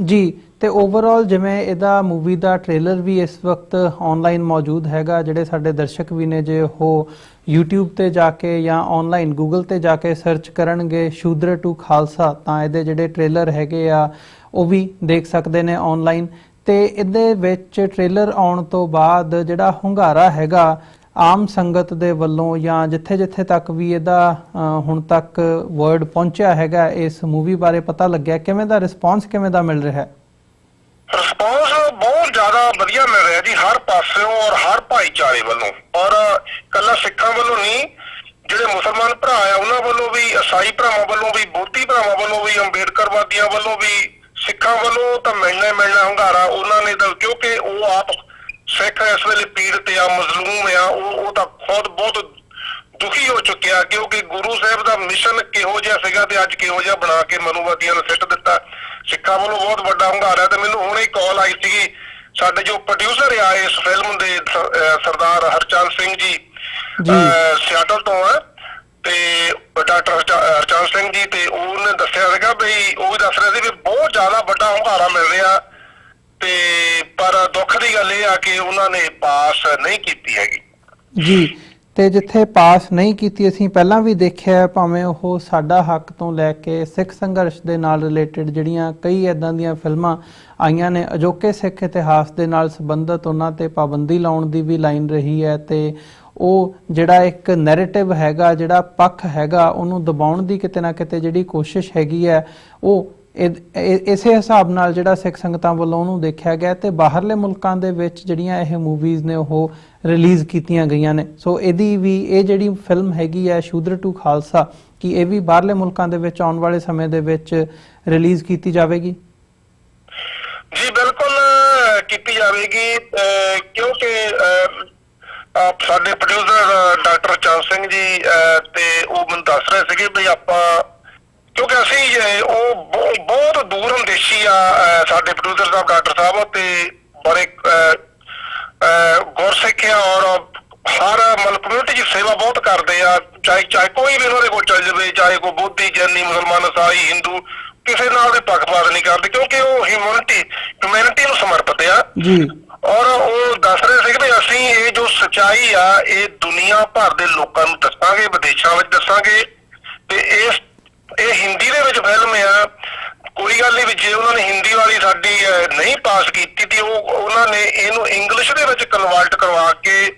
ਜੀ। ਤੇ ਓਵਰਆਲ ਜਿਵੇਂ ਇਹਦਾ ਮੂਵੀ ਦਾ ਟ੍ਰੇਲਰ ਵੀ ਇਸ ਵਕਤ ਆਨਲਾਈਨ ਮੌਜੂਦ ਹੈਗਾ, ਜਿਹੜੇ ਸਾਡੇ ਦਰਸ਼ਕ ਵੀ ਨੇ ਜੇ ਉਹ YouTube ਤੇ ਜਾ ਕੇ ਜਾਂ ਆਨਲਾਈਨ ਗੂਗਲ ਤੇ ਜਾ ਕੇ ਸਰਚ ਕਰਨਗੇ ਸ਼ੂਦਰ ਟੂ ਖਾਲਸਾ, ਤਾਂ ਇਹਦੇ ਜਿਹੜੇ ਟ੍ਰੇਲਰ ਹੈਗੇ ਆ ਉਹ ਵੀ ਦੇਖ ਸਕਦੇ ਨੇ ਆਨਲਾਈਨ। ਤੇ ਇਹਦੇ ਵਿੱਚ ਟ੍ਰੇਲਰ ਆਉਣ ਤੋਂ ਬਾਅਦ ਜਿਹੜਾ ਹੁੰਗਾਰਾ ਹੈਗਾ ਆਮ ਸੰਗਤ ਦੇ ਵੱਲੋਂ ਜਾਂ ਜਿੱਥੇ ਤੱਕ ਵੀ ਇਹਦਾ ਹੁਣ ਤੱਕ ਵਰਡ ਪਹੁੰਚਿਆ ਹੈਗਾ, ਇਸ ਮੂਵੀ ਬਾਰੇ ਪਤਾ ਲੱਗਿਆ, ਕਿਵੇਂ ਦਾ ਰਿਸਪੌਂਸ ਕਿਵੇਂ ਦਾ ਮਿਲ ਰਿਹਾ ਹੈ? ਰਿਸਪੌਂਸ ਬਹੁਤ ਜ਼ਿਆਦਾ ਵਧੀਆ ਮਿਲ ਰਿਹਾ ਜੀ, ਹਰ ਪਾਸਿਓਂ ਔਰ ਹਰ ਭਾਈਚਾਰੇ ਵੱਲੋਂ, ਔਰ ਕੱਲਾ ਸਿੱਖਾਂ ਵੱਲੋਂ ਨਹੀਂ, ਜਿਹੜੇ ਮੁਸਲਮਾਨ ਭਰਾ ਆ ਉਹਨਾਂ ਵੱਲੋਂ ਵੀ, ਈਸਾਈ ਭਰਾਵਾਂ ਵੱਲੋਂ ਵੀ, ਬੋਧੀ ਭਰਾਵਾਂ ਵੱਲੋਂ ਵੀ, ਅੰਬੇਡਕਰਵਾਦੀਆਂ ਵੱਲੋਂ ਵੀ, ਸਿੱਖਾਂ ਵੱਲੋਂ ਤਾਂ ਮਿਲਣਾ ਹੁੰਗਾਰਾ ਉਹਨਾਂ ਨੇ ਤਾਂ, ਕਿਉਂਕਿ ਉਹ ਆਪ ਸਿੱਖ ਇਸ ਵੇਲੇ ਪੀੜਤ ਆ, ਮਜ਼ਲੂਮ ਆ, ਉਹ ਤਾਂ ਖੁਦ ਬਹੁਤ ਦੁਖੀ ਹੋ ਚੁੱਕਿਆ ਕਿਉਂਕਿ ਗੁਰੂ ਸਾਹਿਬ ਦਾ ਮਿਸ਼ਨ ਕਿਹੋ ਜਿਹਾ ਸੀਗਾ ਤੇ ਅੱਜ ਕਿਹੋ ਜਿਹਾ ਬਣਾ ਕੇ ਮਨੂਵਾਦੀਆਂ ਨੂੰ ਸਿੱਟ ਦਿੱਤਾ। ਸਿੱਖਾਂ ਵੱਲੋਂ ਬਹੁਤ ਵੱਡਾ ਹੁੰਗਾਰਾ, ਤੇ ਮੈਨੂੰ ਹੁਣੇ ਕਾਲ ਆਈ ਸੀਗੀ ਸਾਡੇ ਜੋ ਪ੍ਰੋਡਿਊਸਰ ਆ ਇਸ ਫਿਲਮ ਦੇ, ਸਰਦਾਰ ਹਰਚੰਦ ਸਿੰਘ ਜੀ ਸਿਆਟਲ ਤੋਂ ਆ, ਤੇ ਡਾਕਟਰ ਹਰਚੰਦ ਸਿੰਘ ਜੀ, ਤੇ ਉਹਨੇ ਦੱਸਿਆ ਸੀਗਾ ਬਈ, ਉਹ ਵੀ ਦੱਸ ਰਿਹਾ ਸੀ ਵੀ ਬਹੁਤ ਜ਼ਿਆਦਾ ਵੱਡਾ ਹੁੰਗਾਰਾ ਮਿਲ ਰਿਹਾ, ਤੇ ਪਰ ਦੁੱਖ ਦੀ ਗੱਲ ਇਹ ਆ ਕਿ ਉਹਨਾਂ ਨੇ ਪਾਸ ਨਹੀਂ ਕੀਤੀ ਹੈਗੀ ਜੀ। ਤੇ ਜਿੱਥੇ ਪਾਸ ਨਹੀਂ ਕੀਤੀ, ਅਸੀਂ ਪਹਿਲਾਂ ਵੀ ਦੇਖਿਆ, ਭਾਵੇਂ ਉਹ ਸਾਡਾ ਹੱਕ ਤੋਂ ਲੈ ਕੇ ਸਿੱਖ ਸੰਘਰਸ਼ ਦੇ ਨਾਲ ਰਿਲੇਟਡ ਜਿਹੜੀਆਂ ਕਈ ਇੱਦਾਂ ਦੀਆਂ ਫਿਲਮਾਂ ਆਈਆਂ ਨੇ, ਅਜੋਕੇ ਸਿੱਖ ਇਤਿਹਾਸ ਦੇ ਨਾਲ ਸੰਬੰਧਿਤ, ਉਹਨਾਂ ਤੇ ਪਾਬੰਦੀ ਲਾਉਣ ਦੀ ਵੀ ਲਾਈਨ ਰਹੀ ਹੈ। ਤੇ ਉਹ ਜਿਹੜਾ ਇੱਕ ਨੈਰੇਟਿਵ ਹੈਗਾ, ਜਿਹੜਾ ਪੱਖ ਹੈਗਾ, ਉਹਨੂੰ ਦਬਾਉਣ ਦੀ ਕਿਤੇ ਨਾ ਕਿਤੇ ਜਿਹੜੀ ਕੋਸ਼ਿਸ਼ ਹੈਗੀ ਹੈ, ਉਹ ਇਸੇ ਹਿਸਾਬ ਨਾਲ ਜਿਹੜਾ ਸਿੱਖ ਸੰਗਤਾਂ ਵੱਲੋਂ ਉਹਨੂੰ ਦੇਖਿਆ ਗਿਆ। ਤੇ ਬਾਹਰਲੇ ਮੁਲਕਾਂ ਦੇ ਵਿੱਚ ਜਿਹੜੀਆਂ ਇਹ ਮੂਵੀਜ਼ ਨੇ ਉਹ ਰਿਲੀਜ਼ ਕੀਤੀਆਂ ਗਈਆਂ ਨੇ। ਸੋ ਇਹਦੀ ਵੀ ਇਹ ਜਿਹੜੀ ਫਿਲਮ ਹੈਗੀ ਹੈ ਸ਼ੂਦਰ ਟੂ ਖਾਲਸਾ, ਕਿ ਇਹ ਵੀ ਬਾਹਰਲੇ ਮੁਲਕਾਂ ਦੇ ਵਿੱਚ ਆਉਣ ਵਾਲੇ ਸਮੇਂ ਦੇ ਵਿੱਚ ਰਿਲੀਜ਼ ਕੀਤੀ ਜਾਵੇਗੀ? ਜੀ ਬਿਲਕੁਲ ਕੀਤੀ ਜਾਵੇਗੀ, ਕਿਉਂਕਿ ਸਾਡੇ ਪ੍ਰੋਡਿਊਸਰ ਡਾਕਟਰ ਚੰਦ ਸਿੰਘ ਜੀ ਤੇ ਉਹ ਮੈਨੂੰ ਦੱਸ ਰਹੇ ਸੀਗੇ ਵੀ ਆਪਾਂ, ਕਿਉਂਕਿ ਅਸੀਂ ਉਹ ਬਹੁਤ ਦੂਰ ਅੰਦੇਸ਼ੀ ਆ ਸਾਡੇ ਪ੍ਰੋਡਿਊਸਰ ਸਾਹਿਬ ਡਾਕਟਰ ਸਾਹਿਬ, ਤੇ ਬੜੇ ਗੁਰਸਿੱਖ ਆ ਔਰ ਹਰ ਮਤਲਬ ਕਮਿਊਨਿਟੀ ਦੀ ਸੇਵਾ ਬਹੁਤ ਕਰਦੇ ਆ, ਚਾਹੇ ਕੋਈ ਵੀ ਉਹਨਾਂ ਦੇ ਕੋਲ ਚੱਲ ਜਾਵੇ, ਚਾਹੇ ਕੋਈ ਬੋਧੀ, ਜੈਨੀ, ਮੁਸਲਮਾਨ, ਈਸਾਈ, ਹਿੰਦੂ, ਕਿਸੇ ਨਾਲ ਦੇ ਪੱਖਪਾਤ ਨਹੀਂ ਕਰਦੇ, ਕਿਉਂਕਿ ਉਹ ਹਿਊਮੈਨਿਟੀ ਨੂੰ ਸਮਰਪਿਤ ਆ ਜੀ। ਔਰ ਉਹ ਦੱਸ ਰਹੇ ਸੀ ਵੀ ਅਸੀਂ ਇਹ ਜੋ ਸੱਚਾਈ ਆ ਇਹ ਦੁਨੀਆ ਭਰ ਦੇ ਲੋਕਾਂ ਨੂੰ ਦੱਸਾਂਗੇ, ਵਿਦੇਸ਼ਾਂ ਵਿੱਚ ਦੱਸਾਂਗੇ। ਤੇ ਇਹ ਹਿੰਦੀ ਦੇ ਵਿੱਚ ਫਿਲਮ ਆ, ਕੋਈ ਗੱਲ ਨਹੀਂ ਵੀ ਜੇ ਉਹਨਾਂ ਨੇ ਹਿੰਦੀ ਵਾਲੀ ਸਾਡੀ ਨਹੀਂ ਪਾਸ ਕੀਤੀ ਤੇ ਉਹਨਾਂ ਨੇ ਇਹਨੂੰ ਇੰਗਲਿਸ਼ ਦੇ ਵਿੱਚ ਕਨਵਰਟ ਕਰਵਾ ਕੇ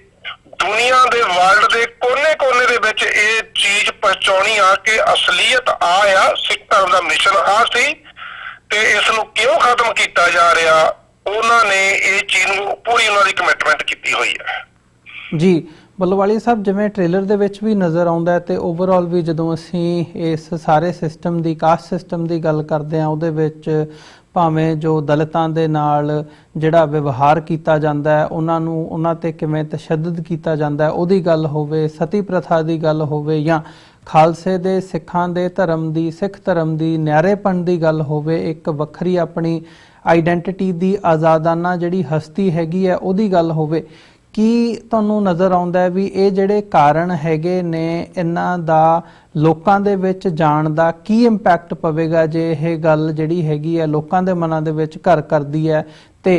ਦੁਨੀਆ ਦੇ ਵਰਲਡ ਦੇ ਕੋਨੇ-ਕੋਨੇ ਦੇ ਵਿੱਚ ਇਹ ਚੀਜ਼ ਪਹੁੰਚਾਉਣੀ ਆ ਕਿ ਅਸਲੀਅਤ ਆ ਸਿੱਖ ਧਰਮ ਦਾ ਮਿਸ਼ਨ ਆ ਸੀ ਤੇ ਇਸ ਨੂੰ ਕਿਉਂ ਖਤਮ ਕੀਤਾ ਜਾ ਰਿਹਾ। ਉਹਨਾਂ ਨੇ ਇਹ ਚੀਜ਼ ਨੂੰ ਪੂਰੀ ਉਹਨਾਂ ਦੀ ਕਮਿਟਮੈਂਟ ਕੀਤੀ ਹੋਈ ਹੈ ਜੀ। ਬੱਲੋਵਾਲੀ ਸਾਹਿਬ, ਜਿਵੇਂ ਟ੍ਰੇਲਰ ਦੇ ਵਿੱਚ ਵੀ ਨਜ਼ਰ ਆਉਂਦਾ ਤੇ ਓਵਰਆਲ ਵੀ ਜਦੋਂ ਅਸੀਂ ਇਸ ਸਾਰੇ ਸਿਸਟਮ ਦੀ, ਕਾਸਟ ਸਿਸਟਮ ਦੀ ਗੱਲ ਕਰਦੇ ਹਾਂ, ਉਹਦੇ ਵਿੱਚ ਭਾਵੇਂ ਜੋ ਦਲਿਤਾਂ ਦੇ ਨਾਲ ਜਿਹੜਾ ਵਿਵਹਾਰ ਕੀਤਾ ਜਾਂਦਾ ਹੈ, ਉਹਨਾਂ ਤੇ ਕਿਵੇਂ ਤਸ਼ੱਦਦ ਕੀਤਾ ਜਾਂਦਾ ਹੈ, ਉਹਦੀ ਗੱਲ ਹੋਵੇ, ਸਤੀ ਪ੍ਰਥਾ ਦੀ ਗੱਲ ਹੋਵੇ, ਜਾਂ ਖਾਲਸੇ ਦੇ ਸਿੱਖਾਂ ਦੇ ਧਰਮ ਦੀ, ਸਿੱਖ ਧਰਮ ਦੀ ਨਿਆਰੇਪਣ ਦੀ ਗੱਲ ਹੋਵੇ, ਇੱਕ ਵੱਖਰੀ ਆਪਣੀ ਆਈਡੈਂਟਿਟੀ ਦੀ ਆਜ਼ਾਦਾਨਾ ਜਿਹੜੀ ਹਸਤੀ ਹੈਗੀ ਹੈ ਉਹਦੀ ਗੱਲ ਹੋਵੇ, ਕੀ ਤੁਹਾਨੂੰ ਨਜ਼ਰ ਆਉਂਦਾ ਹੈ ਵੀ ਇਹ ਜਿਹੜੇ ਕਾਰਨ ਹੈਗੇ ਨੇ, ਇਹਨਾਂ ਦਾ ਲੋਕਾਂ ਦੇ ਵਿੱਚ ਜਾਣ ਦਾ ਕੀ ਇੰਪੈਕਟ ਪਵੇਗਾ ਜੇ ਇਹ ਗੱਲ ਜਿਹੜੀ ਹੈਗੀ ਹੈ ਲੋਕਾਂ ਦੇ ਮਨਾਂ ਦੇ ਵਿੱਚ ਘਰ ਕਰਦੀ ਹੈ? ਤੇ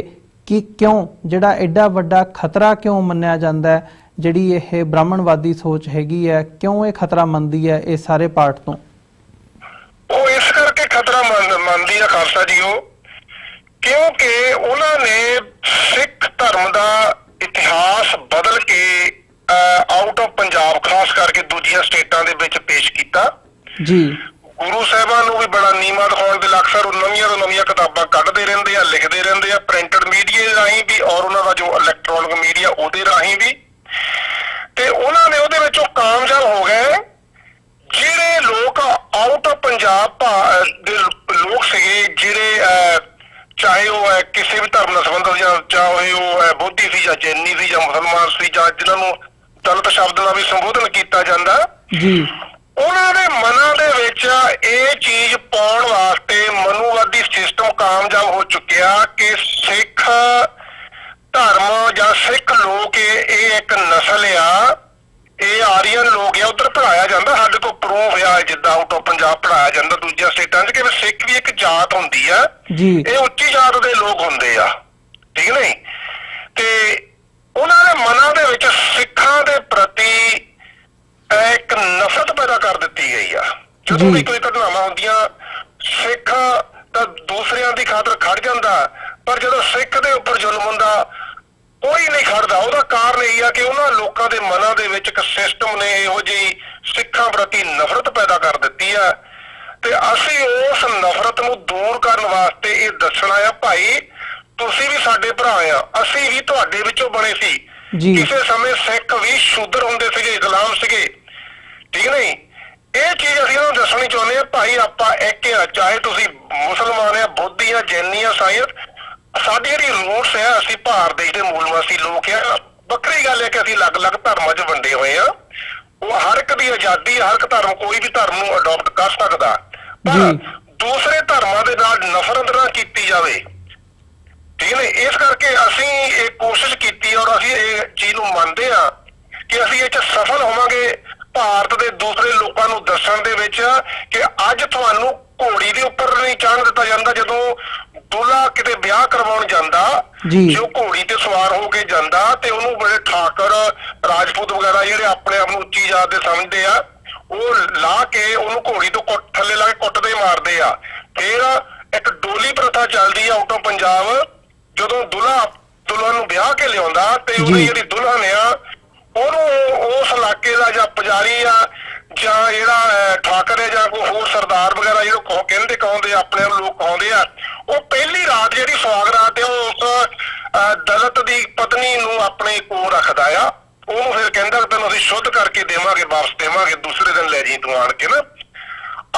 ਕਿ ਕਿਉਂ ਜਿਹੜਾ ਐਡਾ ਵੱਡਾ ਖਤਰਾ ਕਿਉਂ ਮੰਨਿਆ ਜਾਂਦਾ ਹੈ, ਜਿਹੜੀ ਇਹ ਬ੍ਰਾਹਮਣਵਾਦੀ ਸੋਚ ਹੈਗੀ ਹੈ, ਕਿਉਂ ਇਹ ਖਤਰਾ ਮੰਨਦੀ ਹੈ ਇਸ ਸਾਰੇ ਪਾਰਟ ਤੋਂ? ਉਹ ਇਸ ਕਰਕੇ ਖਤਰਾ ਮੰਨਦੀ ਹੈ ਖਾਲਸਾ ਜੀ, ਉਹ ਕਿਉਂਕਿ ਉਹਨਾਂ ਨੇ ਸਿੱਖ ਧਰਮ ਦਾ ਇਤਿਹਾਸ ਬਦਲ ਕੇ ਆਊਟ ਆਫ ਪੰਜਾਬ, ਖਾਸ ਕਰਕੇ ਦੂਜੀਆਂ ਸਟੇਟਾਂ ਦੇ ਵਿੱਚ ਪੇਸ਼ ਕੀਤਾ ਜੀ। ਗੁਰੂ ਸਾਹਿਬਾਂ ਨੂੰ ਵੀ ਬੜਾ ਨੀਵਾਂ ਦਿਖਾਉਣ ਦੇ ਲਈ ਅਕਸਰ ਨਵੀਆਂ ਤੋਂ ਨਵੀਆਂ ਕਿਤਾਬਾਂ ਕੱਢਦੇ ਰਹਿੰਦੇ ਆ, ਲਿਖਦੇ ਰਹਿੰਦੇ ਆ, ਪ੍ਰਿੰਟਡ ਮੀਡੀਆ ਰਾਹੀਂ ਵੀ ਔਰ ਉਹਨਾਂ ਦਾ ਜੋ ਇਲੈਕਟ੍ਰੋਨਿਕ ਮੀਡੀਆ ਉਹਦੇ ਰਾਹੀਂ ਵੀ। ਤੇ ਉਹਨਾਂ ਨੇ ਉਹਦੇ ਵਿੱਚੋਂ ਕਾਮਯਾਬ ਹੋ ਗਏ। ਜਿਹੜੇ ਲੋਕ ਆਊਟ ਆਫ ਪੰਜਾਬ ਦੇ ਲੋਕ ਸੀਗੇ, ਜਿਹੜੇ ਚਾਹੇ ਉਹ ਕਿਸੇ ਵੀ ਧਰਮ ਨਾਲ ਸੰਬੰਧਿਤ, ਜਾਂ ਚਾਹੇ ਉਹ ਬੋਧੀ ਸੀ ਜਾਂ ਜੈਨੀ ਸੀ ਜਾਂ ਮੁਸਲਮਾਨ ਸੀ, ਜਾਂ ਜਿਨ੍ਹਾਂ ਨੂੰ ਦਲਿਤ ਸ਼ਬਦ ਨਾਲ ਵੀ ਸੰਬੋਧਨ ਕੀਤਾ ਜਾਂਦਾ ਜੀ, ਉਹਨਾਂ ਦੇ ਮਨਾਂ ਦੇ ਵਿੱਚ ਇਹ ਚੀਜ਼ ਪਾਉਣ ਵਾਸਤੇ ਮਨੂਵਾਦੀ ਸਿਸਟਮ ਕਾਮਯਾਬ ਹੋ ਚੁੱਕਿਆ ਕਿ ਸਿੱਖ ਧਰਮ ਜਾਂ ਸਿੱਖ ਲੋਕ ਇਹ ਇੱਕ ਨਸਲ ਆ, ਇਹ ਆਰੀਅਨ ਲੋਕ ਆ, ਉਧਰ ਪੜਾਇਆ ਜਾਂਦਾ, ਸਾਡੇ ਕੋਲ ਪ੍ਰੂਫ ਆ, ਜਿੱਦਾਂ ਆਊਟ ਆਫ ਪੰਜਾਬ ਪੜਾਇਆ ਜਾਂਦਾ ਦੂਜੀਆਂ ਸਟੇਟਾਂ 'ਚ, ਕਿ ਸਿੱਖ ਵੀ ਇੱਕ ਜਾਤ ਹੁੰਦੀ ਆ, ਇਹ ਉੱਚੀ ਜਾਤ ਦੇ ਲੋਕ ਹੁੰਦੇ ਆ, ਠੀਕ ਨਹੀਂ? ਤੇ ਉਹਨਾਂ ਦੇ ਮਨਾਂ ਦੇ ਵਿੱਚ ਸਿੱਖਾਂ ਦੇ ਪ੍ਰਤੀ ਇੱਕ ਨਫ਼ਰਤ ਪੈਦਾ ਕਰ ਦਿੱਤੀ ਗਈ ਆ। ਜਦੋਂ ਵੀ ਕੋਈ ਘਟਨਾਵਾਂ ਹੁੰਦੀਆਂ, ਸਿੱਖ ਤਾਂ ਦੂਸਰਿਆਂ ਦੀ ਖਾਤਰ ਖੜ ਜਾਂਦਾ, ਪਰ ਜਦੋਂ ਸਿੱਖ ਦੇ ਉੱਪਰ ਜ਼ੁਲਮ ਹੁੰਦਾ ਕੋਈ ਨਹੀਂ ਖੜਦਾ। ਉਹਦਾ ਕਾਰਨ ਇਹ ਆ ਕਿ ਉਹਨਾਂ ਲੋਕਾਂ ਦੇ ਮਨਾਂ ਦੇ ਵਿੱਚ ਇੱਕ ਸਿਸਟਮ ਨੇ ਇਹੋ ਜਿਹੀ ਸਿੱਖਾਂ ਪ੍ਰਤੀ ਨਫ਼ਰਤ ਪੈਦਾ ਕਰ ਦਿੱਤੀ ਆ। ਤੇ ਅਸੀਂ ਉਸ ਨਫ਼ਰਤ ਨੂੰ ਦੂਰ ਕਰਨ ਵਾਸਤੇ ਇਹ ਦੱਸਣਾ ਆ, ਭਾਈ ਤੁਸੀਂ ਵੀ ਸਾਡੇ ਭਰਾ ਆ, ਅਸੀਂ ਵੀ ਤੁਹਾਡੇ ਵਿੱਚੋਂ ਬਣੇ ਸੀ। ਕਿਸੇ ਸਮੇਂ ਸਿੱਖ ਵੀ ਸ਼ੂਦਰ ਹੁੰਦੇ ਸੀਗੇ, ਗੁਲਾਮ ਸੀਗੇ, ਠੀਕ ਨਹੀਂ? ਇਹ ਚੀਜ਼ ਅਸੀਂ ਉਹਨਾਂ ਨੂੰ ਦੱਸਣੀ ਚਾਹੁੰਦੇ ਆ, ਭਾਈ ਆਪਾਂ ਇੱਕ ਆ, ਚਾਹੇ ਤੁਸੀਂ ਮੁਸਲਮਾਨ ਆ, ਬੋਧੀ ਆ, ਜੈਨੀ ਆ, ਈਸਾਈ, ਸਾਡੀ ਜਿਹੜੀ ਰੂਟਸ ਆ, ਅਸੀਂ ਭਾਰਤ ਦੇਸ਼ ਦੇ ਮੂਲ ਨਿਵਾਸੀ ਲੋਕ ਆ। ਵੱਖਰੀ ਗੱਲ ਹੈ ਕਿ ਅਸੀਂ ਅਲੱਗ-ਅਲੱਗ ਧਰਮਾਂ 'ਚ ਵੰਡੇ ਹੋਏ ਆ, ਉਹ ਹਰ ਇੱਕ ਦੀ ਆਜ਼ਾਦੀ, ਹਰ ਇੱਕ ਧਰਮ ਕੋਈ ਵੀ ਧਰਮ ਨੂੰ ਅਡਾਪਟ ਕਰ ਸਕਦਾ, ਪਰ ਦੂਸਰੇ ਧਰਮਾਂ ਦੇ ਨਾਲ ਨਫ਼ਰਤ ਨਾ ਕੀਤੀ ਜਾਵੇ, ਠੀਕ ਨੇ? ਇਸ ਕਰਕੇ ਅਸੀਂ ਇਹ ਕੋਸ਼ਿਸ਼ ਕੀਤੀ ਔਰ ਅਸੀਂ ਇਹ ਚੀਜ਼ ਨੂੰ ਮੰਨਦੇ ਆ ਕਿ ਅਸੀਂ ਇਹ 'ਚ ਸਫਲ ਹੋਵਾਂਗੇ ਭਾਰਤ ਦੇ ਦੂਸਰੇ ਲੋਕਾਂ ਨੂੰ ਦੱਸਣ ਦੇ ਵਿੱਚ ਕਿ ਅੱਜ ਤੁਹਾਨੂੰ ਘੋੜੀ ਦੇ ਉੱਪਰ ਨਹੀਂ ਚਾੜ ਦਿੱਤਾ ਜਾਂਦਾ, ਜਦੋਂ ਦੁਲਹਾ ਕਿਤੇ ਵਿਆਹ ਕਰਵਾਉਣ ਜਾਂਦਾ, ਜੇ ਉਹ ਘੋੜੀ ਤੇ ਸਵਾਰ ਹੋ ਕੇ ਜਾਂਦਾ ਤੇ ਉਹਨੂੰ ਬੜੇ ਠਾਕਰ ਰਾਜਪੂਤ ਵਗੈਰਾ ਜਿਹੜੇ ਆਪਣੇ ਆਪ ਨੂੰ ਉੱਚੀ ਜਾਤ ਦੇ ਸਮਝਦੇ ਆ, ਉਹ ਲਾ ਕੇ ਉਹਨੂੰ ਘੋੜੀ ਤੋਂ ਥੱਲੇ ਲਾ ਕੇ ਕੁੱਟਦੇ ਮਾਰਦੇ ਆ। ਫਿਰ ਇੱਕ ਡੋਲੀ ਪ੍ਰਥਾ ਚੱਲਦੀ ਆ ਆਊਟ ਆਫ ਪੰਜਾਬ, ਜਦੋਂ ਦੁਲਹਨ ਨੂੰ ਵਿਆਹ ਕੇ ਲਿਆਉਂਦਾ ਤੇ ਉਹਦੀ ਜਿਹੜੀ ਦੁਲਹਨ ਆ ਉਹਨੂੰ ਉਸ ਇਲਾਕੇ ਦਾ ਜਾਂ ਪੁਜਾਰੀ ਆ ਜਾਂ ਜਿਹੜਾ ਠਾਕਰ ਹੈ ਜਾਂ ਕੋਈ ਹੋਰ ਸਰਦਾਰ ਵਗੈਰਾ ਜਿਹੜੇ ਕਹਿੰਦੇ ਆਪਣੇ ਆਪ ਲੋਕ ਕਹਾਉਂਦੇ ਆ, ਉਹ ਪਹਿਲੀ ਰਾਤ ਜਿਹੜੀ ਸੁਹਾਗ ਰਾਤ ਆ ਉਹ ਉਸ ਦਲਿਤ ਦੀ ਪਤਨੀ ਨੂੰ ਆਪਣੇ ਕੋਲ ਰੱਖਦਾ ਆ। ਉਹਨੂੰ ਫਿਰ ਕਹਿੰਦਾ ਤੈਨੂੰ ਅਸੀਂ ਸ਼ੁੱਧ ਕਰਕੇ ਦੇਵਾਂਗੇ, ਵਾਪਸ ਦੇਵਾਂਗੇ, ਦੂਸਰੇ ਦਿਨ ਲੈ ਜੀ ਤੂੰ ਆਣ ਕੇ ਨਾ।